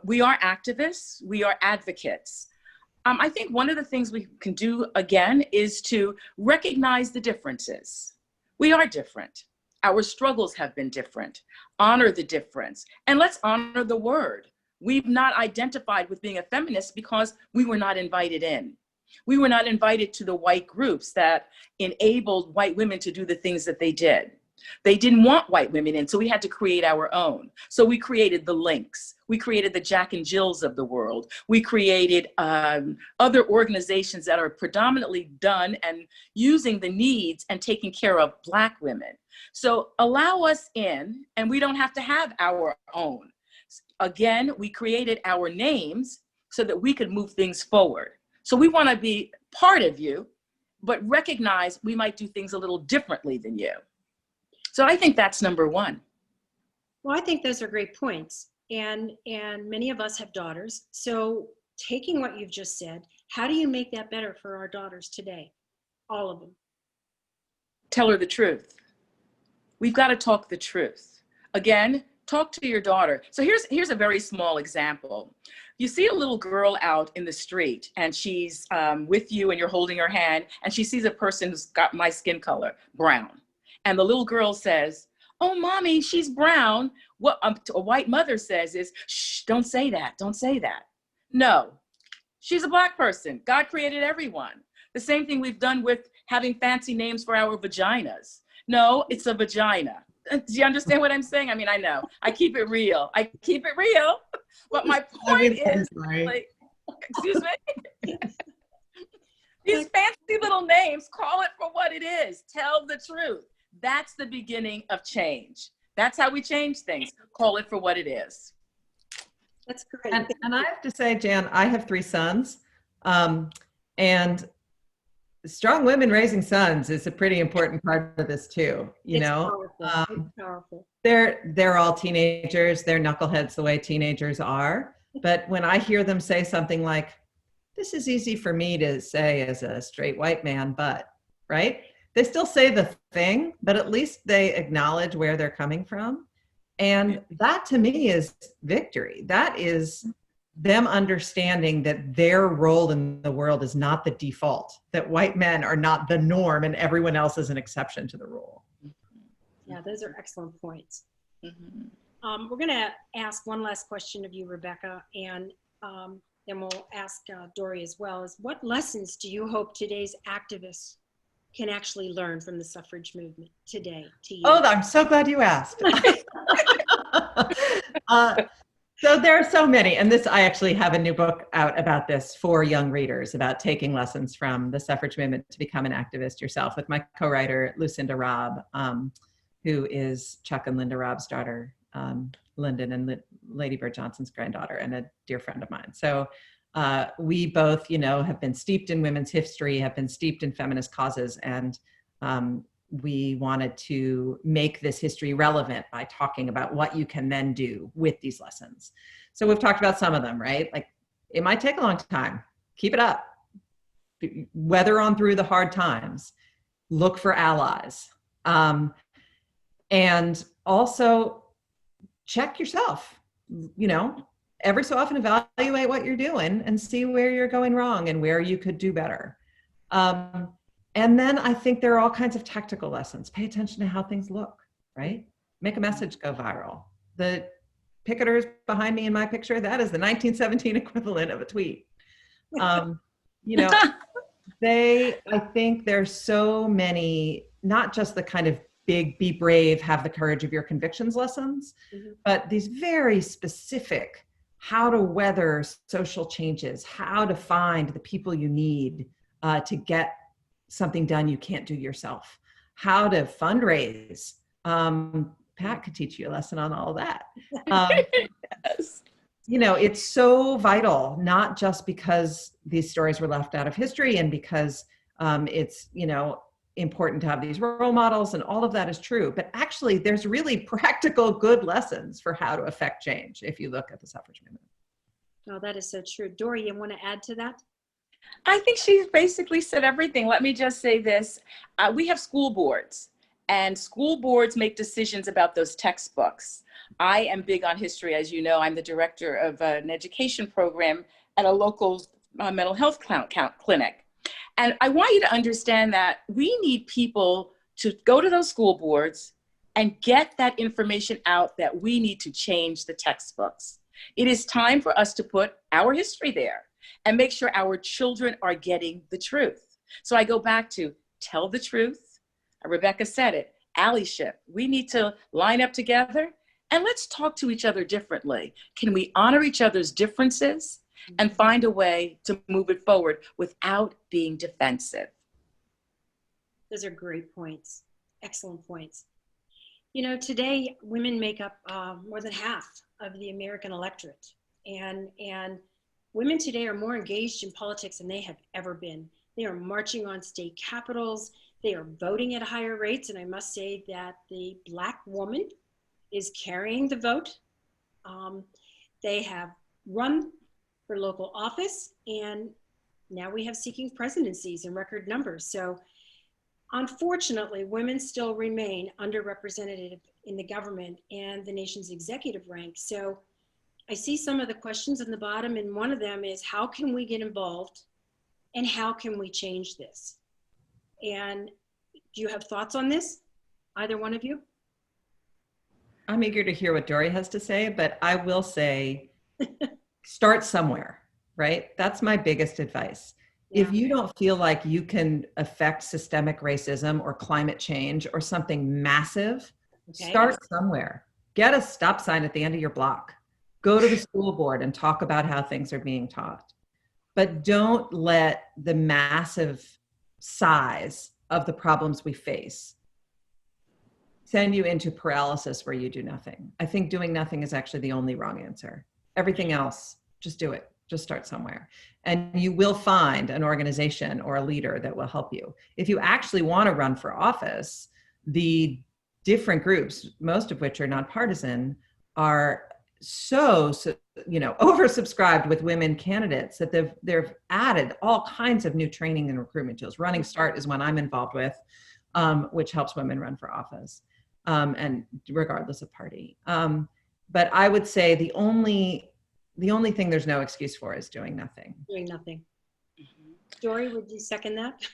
We are activists. We are advocates. I think one of the things we can do, again, is to recognize the differences. We are different. Our struggles have been different. Honor the difference. And let's honor the word. We've not identified with being a feminist because we were not invited in. We were not invited to the white groups that enabled white women to do the things that they did. They didn't want white women in, so we had to create our own. So we created the Links. We created the Jack and Jills of the world. We created other organizations that are predominantly done and using the needs and taking care of Black women. So allow us in, and we don't have to have our own. Again, we created our names so that we could move things forward. So we want to be part of you, but recognize we might do things a little differently than you. So I think that's number one. Well, I think those are great points. And many of us have daughters. So taking what you've just said, how do you make that better for our daughters today? All of them. Tell her the truth. We've got to talk the truth. Again, talk to your daughter. So here's a very small example. You see a little girl out in the street and she's with you and you're holding her hand and she sees a person who's got my skin color, brown. And the little girl says, "Oh, mommy, she's brown." What a white mother says is, "Shh, don't say that, don't say that." No, she's a Black person. God created everyone. The same thing we've done with having fancy names for our vaginas. No, it's a vagina. Do you understand what I'm saying? I mean, I know, I keep it real. I keep it real. But my point is, like, excuse me? These fancy little names, call it for what it is. Tell the truth. That's the beginning of change. That's how we change things. Call it for what it is. That's great. And I have to say, Jan, I have 3 sons. And strong women raising sons is a pretty important part of this too. You know, Powerful. It's powerful. they're all teenagers. They're knuckleheads the way teenagers are. But when I hear them say something like, "This is easy for me to say as a straight white man, but," right? They still say the thing, but at least they acknowledge where they're coming from. And that to me is victory. That is them understanding that their role in the world is not the default, that white men are not the norm and everyone else is an exception to the rule. Yeah, those are excellent points. We're going to ask one last question of you, Rebecca, and then we'll ask Dorri as well. Is what lessons do you hope today's activists can actually learn from the suffrage movement today to you? Oh, I'm so glad you asked. So there are so many, and this, I actually have a new book out about this for young readers, about taking lessons from the suffrage movement to become an activist yourself, with my co-writer, Lucinda Robb, who is Chuck and Linda Robb's daughter, Lyndon and Lady Bird Johnson's granddaughter, and a dear friend of mine. So we both, you know, have been steeped in women's history, have been steeped in feminist causes, and we wanted to make this history relevant by talking about what you can then do with these lessons. So we've talked about some of them, right? Like, it might take a long time. Keep it up. Weather on through the hard times. Look for allies. And also check yourself, you know, every so often evaluate what you're doing and see where you're going wrong and where you could do better. And then I think there are all kinds of tactical lessons. Pay attention to how things look, right? Make a message go viral. The picketers behind me in my picture, that is the 1917 equivalent of a tweet. You know, I think there's so many, not just the kind of big, be brave, have the courage of your convictions lessons, but these very specific, how to weather social changes, how to find the people you need to get something done you can't do yourself, how to fundraise. Pat could teach you a lesson on all of that. Yes. You know, it's so vital, not just because these stories were left out of history and because it's, you know, important to have these role models, and all of that is true, but actually there's really practical good lessons for how to affect change if you look at the suffrage movement. Oh, that is so true. Dorri, you want to add to that? I think she's basically said everything. Let me just say this. We have school boards, and school boards make decisions about those textbooks. I am big on history. As you know, I'm the director of an education program at a local mental health clinic. And I want you to understand that we need people to go to those school boards and get that information out that we need to change the textbooks. It is time for us to put our history there and make sure our children are getting the truth. So I go back to tell the truth. Rebecca said it, allyship. We need to line up together and let's talk to each other differently. Can we honor each other's differences and find a way to move it forward without being defensive? Those are great points. Excellent points. You know, today women make up more than half of the American electorate, and women today are more engaged in politics than they have ever been. They are marching on state capitals. They are voting at higher rates, and I must say that the Black woman is carrying the vote. They have run for local office, and now we have seeking presidencies in record numbers. So unfortunately, women still remain underrepresented in the government and the nation's executive rank. So I see some of the questions in the bottom, and one of them is, how can we get involved and how can we change this? And do you have thoughts on this, either one of you? I'm eager to hear what Dorri has to say, but I will say, start somewhere, right? That's my biggest advice. Yeah. If you don't feel like you can affect systemic racism or climate change or something massive, start somewhere. Get a stop sign at the end of your block. Go to the school board and talk about how things are being taught. But don't let the massive size of the problems we face send you into paralysis where you do nothing. I think doing nothing is actually the only wrong answer. Everything else, just do it. Just start somewhere. And you will find an organization or a leader that will help you. If you actually want to run for office, the different groups, most of which are nonpartisan, are so oversubscribed with women candidates that they've added all kinds of new training and recruitment tools. Running Start is one I'm involved with, which helps women run for office, and regardless of party. But I would say the only thing there's no excuse for is doing nothing. Doing nothing. Dorri, would you second that?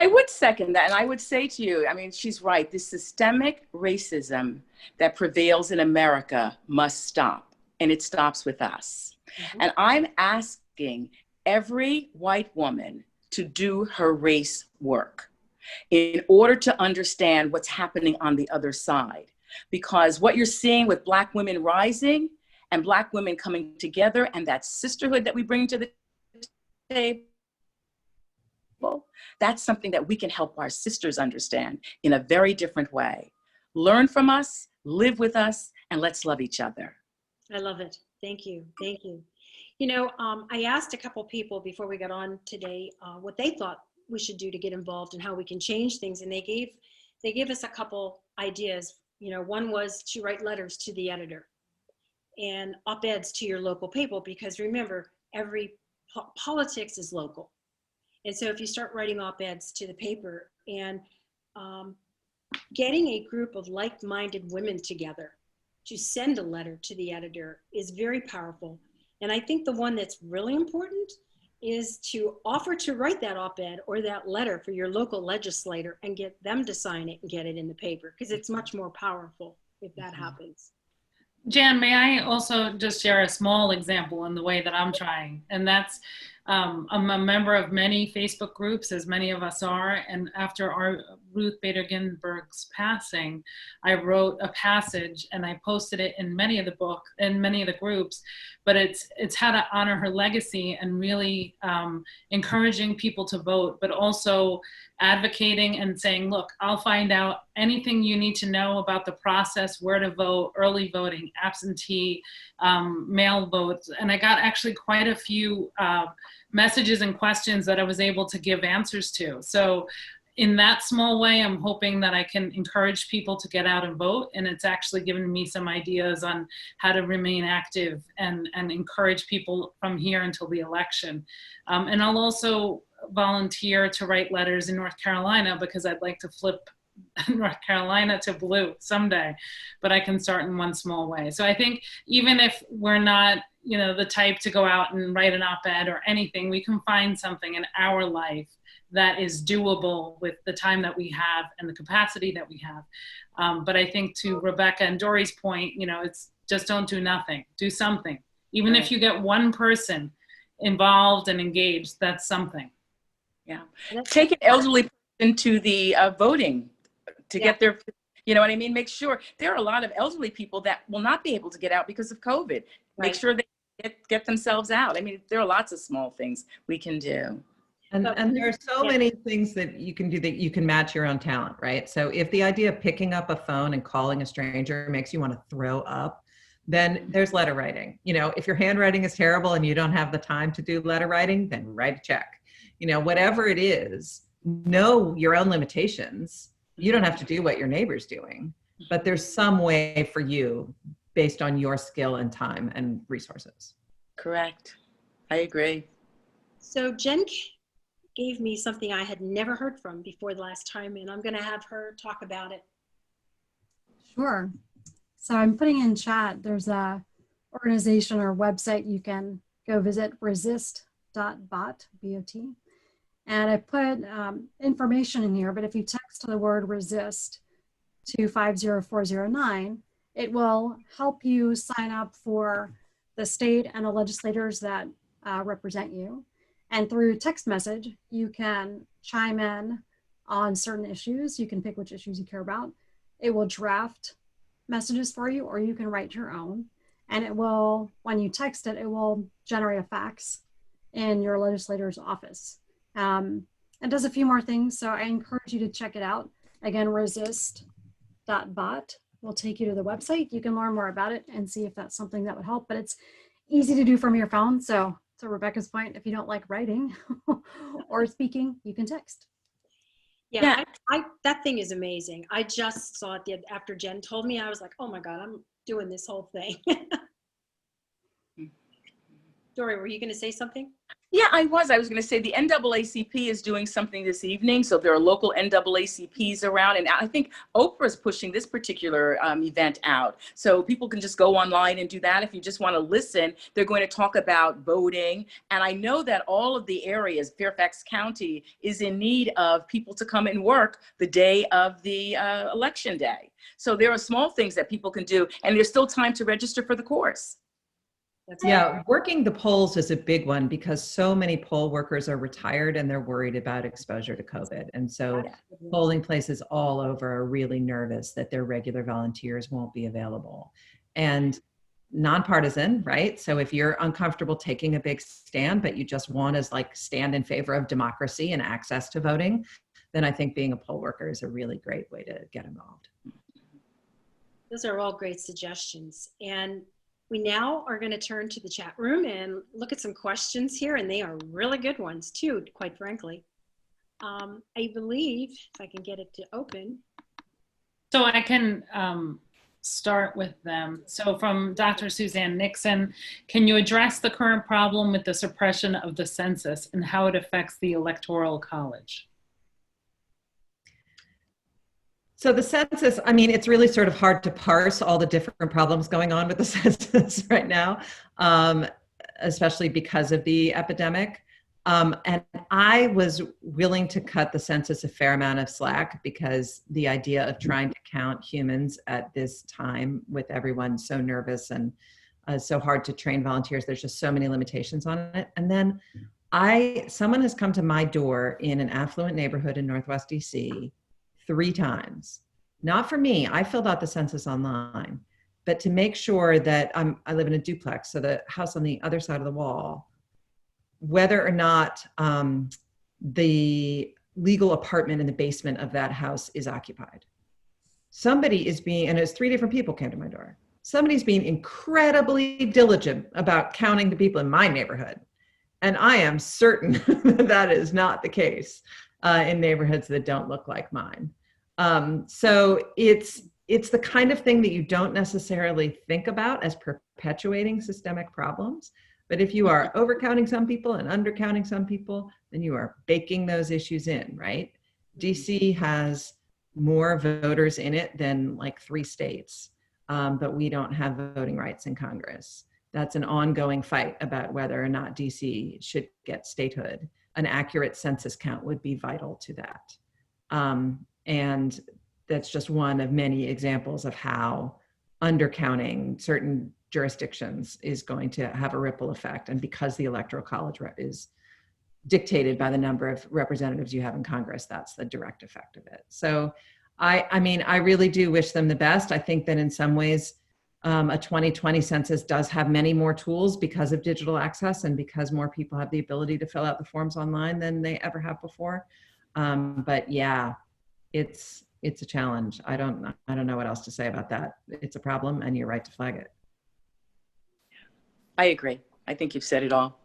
I would second that. And I would say to you, I mean, she's right. This systemic racism that prevails in America must stop. And it stops with us. And I'm asking every white woman to do her race work in order to understand what's happening on the other side. Because what you're seeing with Black women rising and Black women coming together and that sisterhood that we bring to the table, that's something that we can help our sisters understand in a very different way. Learn from us, live with us, and let's love each other. I love it. Thank you. Thank you. You know, I asked a couple people before we got on today what they thought we should do to get involved and how we can change things. And they gave us a couple ideas. You know, one was to write letters to the editor and op-eds to your local paper, because remember, every politics is local. And so if you start writing op-eds to the paper and getting a group of like-minded women together to send a letter to the editor is very powerful. And I think the one that's really important is to offer to write that op-ed or that letter for your local legislator and get them to sign it and get it in the paper, because it's much more powerful if that happens. Jan, may I also just share a small example in the way that I'm trying? And that's, I'm a member of many Facebook groups, as many of us are. And after our Ruth Bader Ginsburg's passing, I wrote a passage and I posted it in many of the groups. But it's how to honor her legacy and really encouraging people to vote, but also advocating and saying, look, I'll find out anything you need to know about the process, where to vote, early voting, absentee, mail votes. And I got actually quite a few messages and questions that I was able to give answers to. So in that small way, I'm hoping that I can encourage people to get out and vote. And it's actually given me some ideas on how to remain active and encourage people from here until the election. And I'll also volunteer to write letters in North Carolina, because I'd like to flip North Carolina to blue someday, but I can start in one small way. So I think even if we're not, the type to go out and write an op-ed or anything, we can find something in our life that is doable with the time that we have and the capacity that we have. But I think to Rebecca and Dorri's point, it's just don't do nothing, do something. Even if you get one person involved and engaged, that's something. Yeah. Take an elderly person to the voting to get their, you know what I mean? Make sure there are a lot of elderly people that will not be able to get out because of COVID. Make sure they get themselves out. I mean, there are lots of small things we can do. And there are so many things that you can do that you can match your own talent, right? So if the idea of picking up a phone and calling a stranger makes you want to throw up, then there's letter writing. If your handwriting is terrible and you don't have the time to do letter writing, then write a check. Whatever it is, know your own limitations. You don't have to do what your neighbor's doing, but there's some way for you based on your skill and time and resources. Correct. I agree. So Jen gave me something I had never heard from before the last time, and I'm going to have her talk about it. Sure. So I'm putting in chat, there's a organization or website you can go visit, resist.bot, B-O-T. And I put information in here, but if you text the word resist to 50409, it will help you sign up for the state and the legislators that represent you. And through text message, you can chime in on certain issues. You can pick which issues you care about. It will draft messages for you, or you can write your own. And it will, when you text it, it will generate a fax in your legislator's office. It does a few more things, so I encourage you to check it out. Again, resist.bot will take you to the website. You can learn more about it and see if that's something that would help, but it's easy to do from your phone, so to Rebecca's point, if you don't like writing or speaking, you can text. Yeah, that thing is amazing. I just saw it after Jen told me. I was like, oh my God, I'm doing this whole thing. Dorri, were you going to say something? Yeah, I was going to say the NAACP is doing something this evening. So there are local NAACPs around. And I think Oprah's pushing this particular event out. So people can just go online and do that. If you just want to listen, they're going to talk about voting. And I know that all of the areas, Fairfax County, is in need of people to come and work the day of the election day. So there are small things that people can do. And there's still time to register for the course. Yeah, working the polls is a big one because so many poll workers are retired and they're worried about exposure to COVID. And so polling places all over are really nervous that their regular volunteers won't be available. And nonpartisan, right? So if you're uncomfortable taking a big stand, but you just want to like stand in favor of democracy and access to voting, then I think being a poll worker is a really great way to get involved. Those are all great suggestions. And we now are going to turn to the chat room and look at some questions here, and they are really good ones too, quite frankly. I believe, if I can get it to open. So I can start with them. So from Dr. Suzanne Nixon, can you address the current problem with the suppression of the census and how it affects the Electoral College? So the census, I mean, it's really sort of hard to parse all the different problems going on with the census right now, especially because of the epidemic. And I was willing to cut the census a fair amount of slack because the idea of trying to count humans at this time with everyone so nervous and so hard to train volunteers, there's just so many limitations on it. And then someone has come to my door in an affluent neighborhood in Northwest DC 3 times. Not for me, I filled out the census online, but to make sure that I live in a duplex, so the house on the other side of the wall, whether or not the legal apartment in the basement of that house is occupied. Somebody is being, and it was 3 different people came to my door. Somebody's being incredibly diligent about counting the people in my neighborhood. And I am certain that is not the case in neighborhoods that don't look like mine. So it's the kind of thing that you don't necessarily think about as perpetuating systemic problems. But if you are overcounting some people and undercounting some people, then you are baking those issues in, right? DC has more voters in it than like 3 states, but we don't have voting rights in Congress. That's an ongoing fight about whether or not DC should get statehood. An accurate census count would be vital to that. And that's just one of many examples of how undercounting certain jurisdictions is going to have a ripple effect. And because the Electoral College is dictated by the number of representatives you have in Congress, that's the direct effect of it. So I mean, I really do wish them the best. I think that in some ways, a 2020 census does have many more tools because of digital access and because more people have the ability to fill out the forms online than they ever have before. But yeah, it's a challenge. I don't know what else to say about that. It's a problem and you're right to flag it. I agree. I think you've said it all.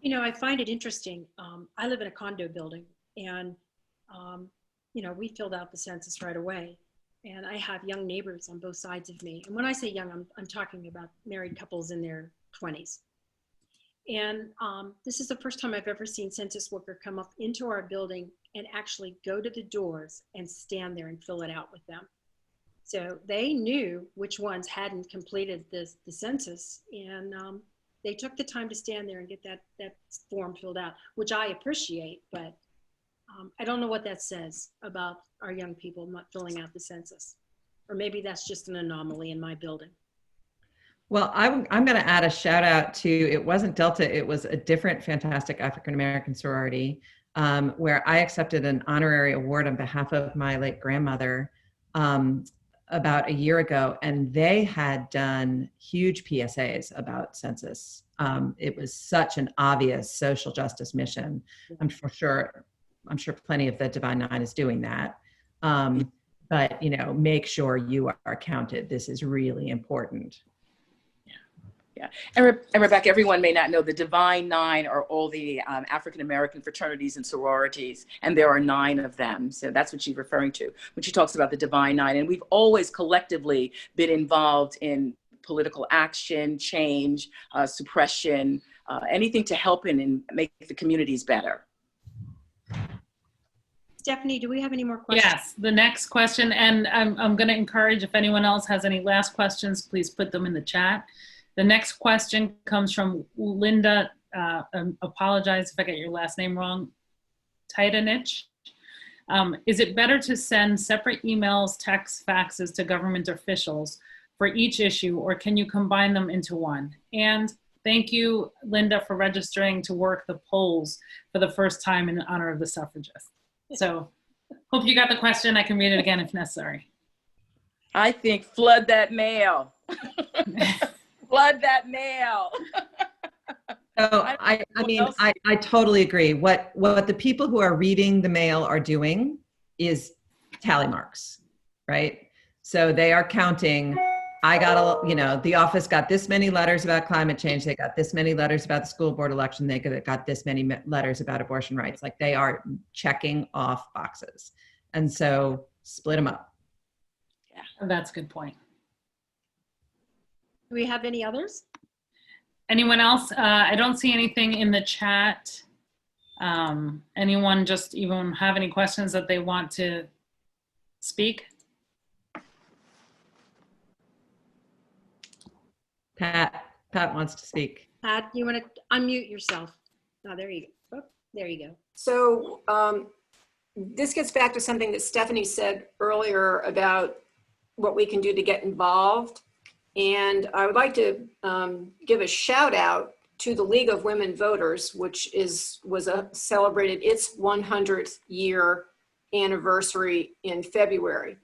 You know, I find it interesting. I live in a condo building and, you know, we filled out the census right away. And I have young neighbors on both sides of me. And when I say young, I'm talking about married couples in their 20s. And this is the first time I've ever seen census worker come up into our building and actually go to the doors and stand there and fill it out with them. So they knew which ones hadn't completed the census, and they took the time to stand there and get that form filled out, which I appreciate, but I don't know what that says about our young people not filling out the census. Or maybe that's just an anomaly in my building. Well, I'm going to add a shout out to, it wasn't Delta, it was a different fantastic African-American sorority where I accepted an honorary award on behalf of my late grandmother about a year ago, and they had done huge PSAs about census. It was such an obvious social justice mission. I'm sure plenty of the Divine Nine is doing that. But, you know, make sure you are counted. This is really important. Yeah, and Rebecca, everyone may not know the Divine Nine are all the African-American fraternities and sororities, and there are 9 of them. So that's what she's referring to when she talks about the Divine Nine. And we've always collectively been involved in political action, change, suppression, anything to help and make the communities better. Stephanie, do we have any more questions? Yes, the next question, and I'm going to encourage if anyone else has any last questions, please put them in the chat. The next question comes from Linda, apologize if I get your last name wrong, Titanich. Is it better to send separate emails, texts, faxes to government officials for each issue, or can you combine them into one? And thank you, Linda, for registering to work the polls for the first time in honor of the suffragists. So hope you got the question. I can read it again if necessary. I think flood that mail. Flood that mail. So I totally agree. What the people who are reading the mail are doing is tally marks, right? So they are counting. I got the office got this many letters about climate change. They got this many letters about the school board election. They got this many letters about abortion rights. Like, they are checking off boxes. And so split them up. Yeah, that's a good point. Do we have any others? Anyone else? I don't see anything in the chat. Anyone just even have any questions that they want to speak? Pat wants to speak. Pat, you want to unmute yourself? Oh, there you go. Oh, there you go. So this gets back to something that Stephanie said earlier about what we can do to get involved. And I would like to give a shout out to the League of Women Voters, which celebrated its 100th year anniversary in February.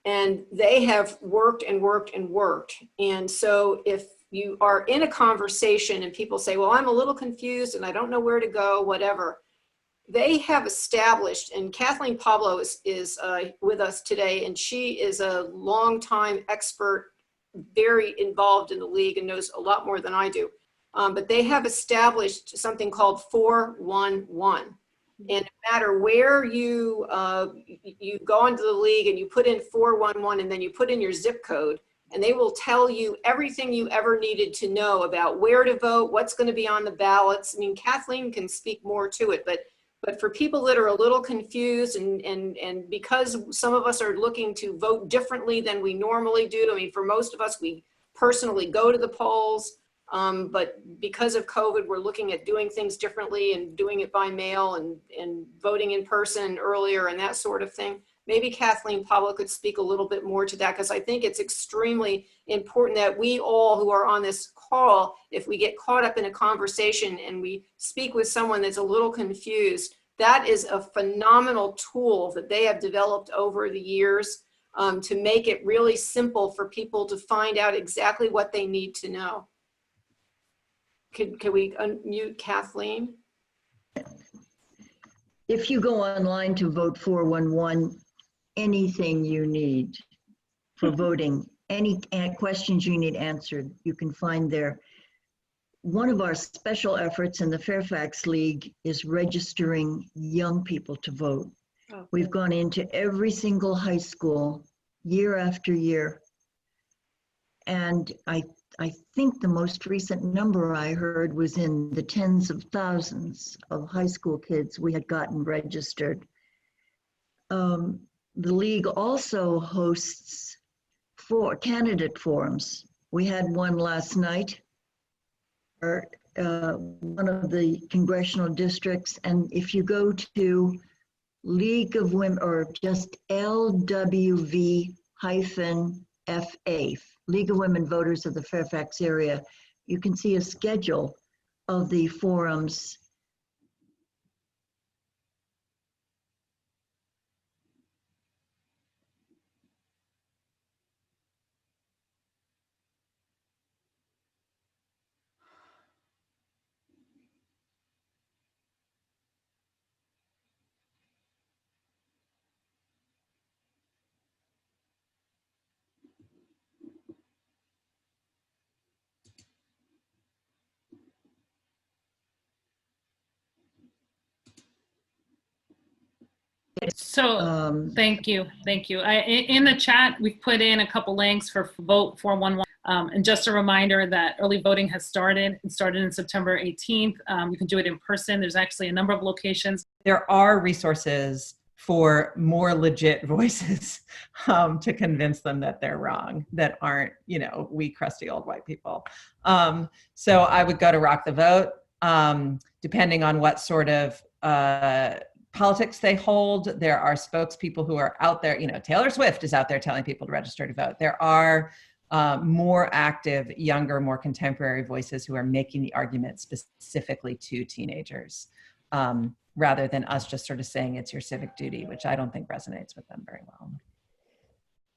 And they have worked and worked and worked. And so if you are in a conversation and people say, well, I'm a little confused and I don't know where to go, whatever, they have established, and Kathleen Pablo is with us today, and she is a longtime expert, very involved in the league and knows a lot more than I do. But they have established something called 411. And no matter where you go into the league and you put in 411 and then you put in your zip code, and they will tell you everything you ever needed to know about where to vote, what's going to be on the ballots. I mean, Kathleen can speak more to it, but for people that are a little confused and because some of us are looking to vote differently than we normally do. I mean, for most of us, we personally go to the polls, but because of COVID, we're looking at doing things differently and doing it by mail and voting in person earlier and that sort of thing. Maybe Kathleen Pablo could speak a little bit more to that, because I think it's extremely important that we all who are on this call, if we get caught up in a conversation and we speak with someone that's a little confused, that is a phenomenal tool that they have developed over the years to make it really simple for people to find out exactly what they need to know. Can we unmute Kathleen? If you go online to vote 411, anything you need for voting, any questions you need answered, you can find there. One of our special efforts in the Fairfax League is registering young people to vote. Oh, We've gone into every single high school year after year. And I think the most recent number I heard was in the tens of thousands of high school kids we had gotten registered. The league also hosts candidate forums. We had one last night, one of the congressional districts, and if you go to League of Women, or just LWV-FA, League of Women Voters of the Fairfax area, you can see a schedule of the forums. So thank you. In the chat, we've put in a couple links for Vote 411. And just a reminder that early voting has started. It started in September 18th. You can do it in person. There's actually a number of locations. There are resources for more legit voices to convince them that they're wrong, that aren't, we crusty old white people. So I would go to Rock the Vote, depending on what sort of politics they hold. There are spokespeople who are out there, Taylor Swift is out there telling people to register to vote. There are more active, younger, more contemporary voices who are making the argument specifically to teenagers, rather than us just sort of saying it's your civic duty, which I don't think resonates with them very well.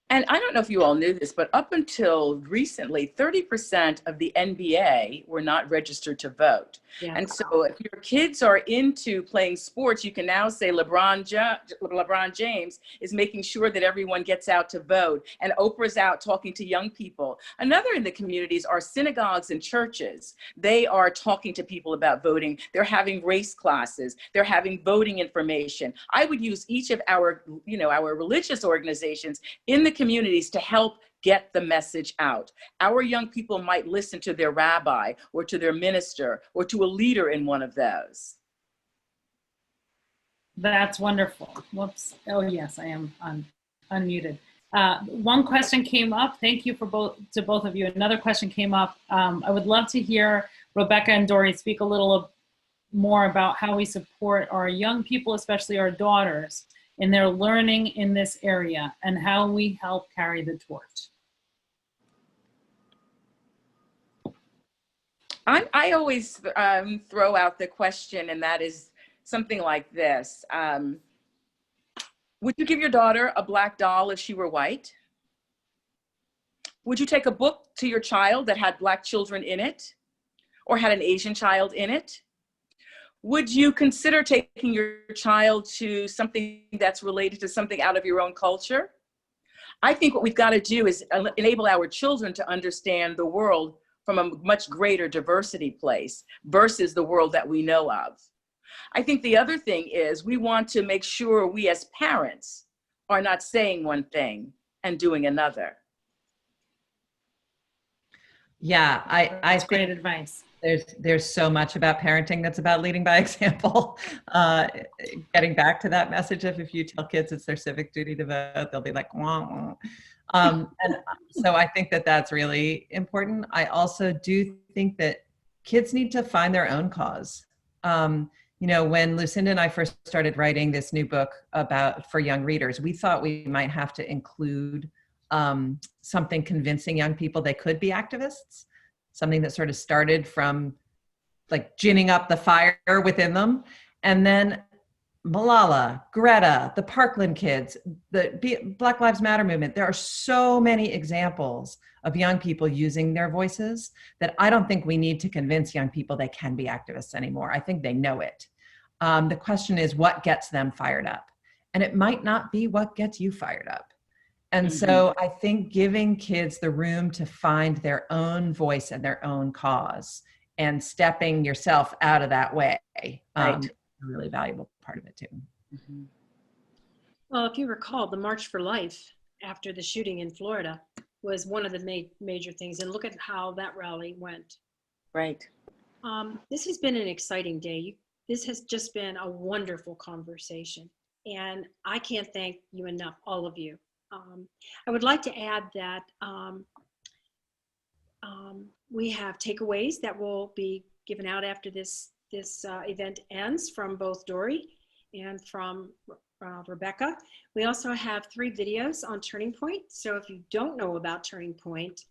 And I don't know if you all knew this, but up until recently, 30% of the NBA were not registered to vote. Yeah. And so if your kids are into playing sports, you can now say LeBron James is making sure that everyone gets out to vote, and Oprah's out talking to young people. Another in the communities are synagogues and churches. They are talking to people about voting. They're having race classes. They're having voting information. I would use each of our, our religious organizations in the communities to help get the message out. Our young people might listen to their rabbi or to their minister or to a leader in one of those. That's wonderful. Whoops. Oh yes, I am unmuted. One question came up. Thank you to both of you. Another question came up. I would love to hear Rebecca and Dorri speak a little more about how we support our young people, especially our daughters, in their learning in this area, and how we help carry the torch. I always throw out the question, and that is something like this. Would you give your daughter a black doll if she were white? Would you take a book to your child that had black children in it, or had an Asian child in it? Would you consider taking your child to something that's related to something out of your own culture? I think what we've got to do is enable our children to understand the world from a much greater diversity place versus the world that we know of. I think the other thing is we want to make sure we as parents are not saying one thing and doing another. Yeah, That's great advice. There's so much about parenting that's about leading by example. Getting back to that message of if you tell kids it's their civic duty to vote, they'll be like, wah, wah. And so I think that that's really important. I also do think that kids need to find their own cause. When Lucinda and I first started writing this new book for young readers, we thought we might have to include something convincing young people they could be activists. Something that sort of started from like ginning up the fire within them. And then Malala, Greta, the Parkland kids, the Black Lives Matter movement. There are so many examples of young people using their voices that I don't think we need to convince young people they can be activists anymore. I think they know it. The question is what gets them fired up? And it might not be what gets you fired up. And so I think giving kids the room to find their own voice and their own cause and stepping yourself out of that way is a really valuable part of it too. Mm-hmm. Well, if you recall, the March for Life after the shooting in Florida was one of the major things. And look at how that rally went. Right. This has been an exciting day. This has just been a wonderful conversation. And I can't thank you enough, all of you. I would like to add that we have takeaways that will be given out after this event ends from both Dorri and from Rebecca. We also have 3 videos on Turning Point. So if you don't know about Turning Point,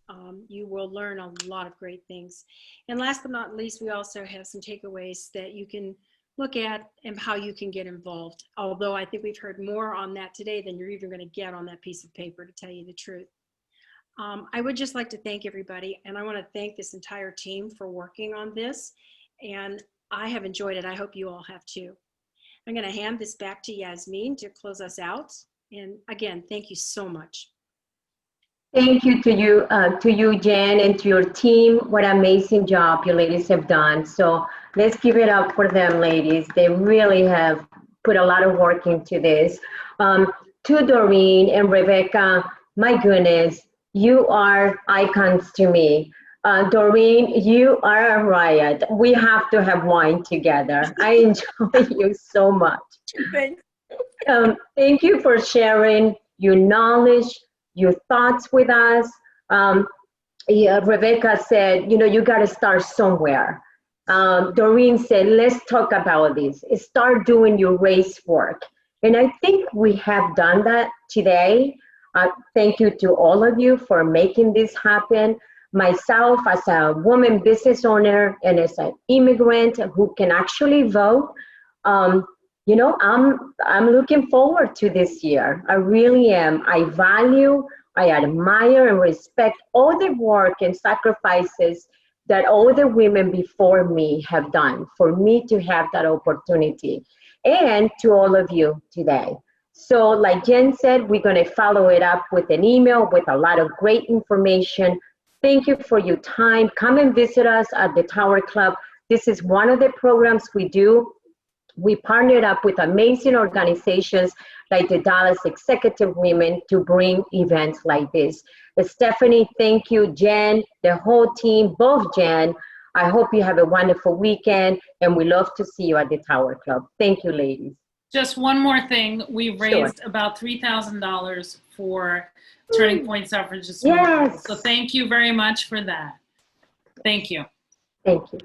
you will learn a lot of great things. And last but not least, we also have some takeaways that you can look at and how you can get involved. Although I think we've heard more on that today than you're even going to get on that piece of paper, to tell you the truth. I would just like to thank everybody, and I want to thank this entire team for working on this. And I have enjoyed it. I hope you all have too. I'm going to hand this back to Yasmin to close us out. And again, thank you so much. Thank you to you, Jan, and to your team. What an amazing job you ladies have done. So let's give it up for them, ladies. They really have put a lot of work into this. To Doreen and Rebecca, my goodness, you are icons to me. Doreen, you are a riot. We have to have wine together. I enjoy you so much. Thank you for sharing your knowledge, your thoughts with us. Rebecca said, you got to start somewhere. Doreen said, let's talk about this. Start doing your race work. And I think we have done that today. Thank you to all of you for making this happen. Myself, as a woman business owner and as an immigrant who can actually vote, I'm looking forward to this year. I really am. I admire and respect all the work and sacrifices that all the women before me have done for me to have that opportunity, and to all of you today. So like Jen said, we're going to follow it up with an email with a lot of great information. Thank you for your time. Come and visit us at the Tower Club. This is one of the programs we do. We partnered up with amazing organizations like the Dallas Executive Women to bring events like this. Stephanie, thank you. Jen, the whole team, both Jen. I hope you have a wonderful weekend, and we love to see you at the Tower Club. Thank you, ladies. Just one more thing. We raised about $3,000 for Turning Point Suffragist Memorial. Yes. So thank you very much for that. Thank you. Thank you.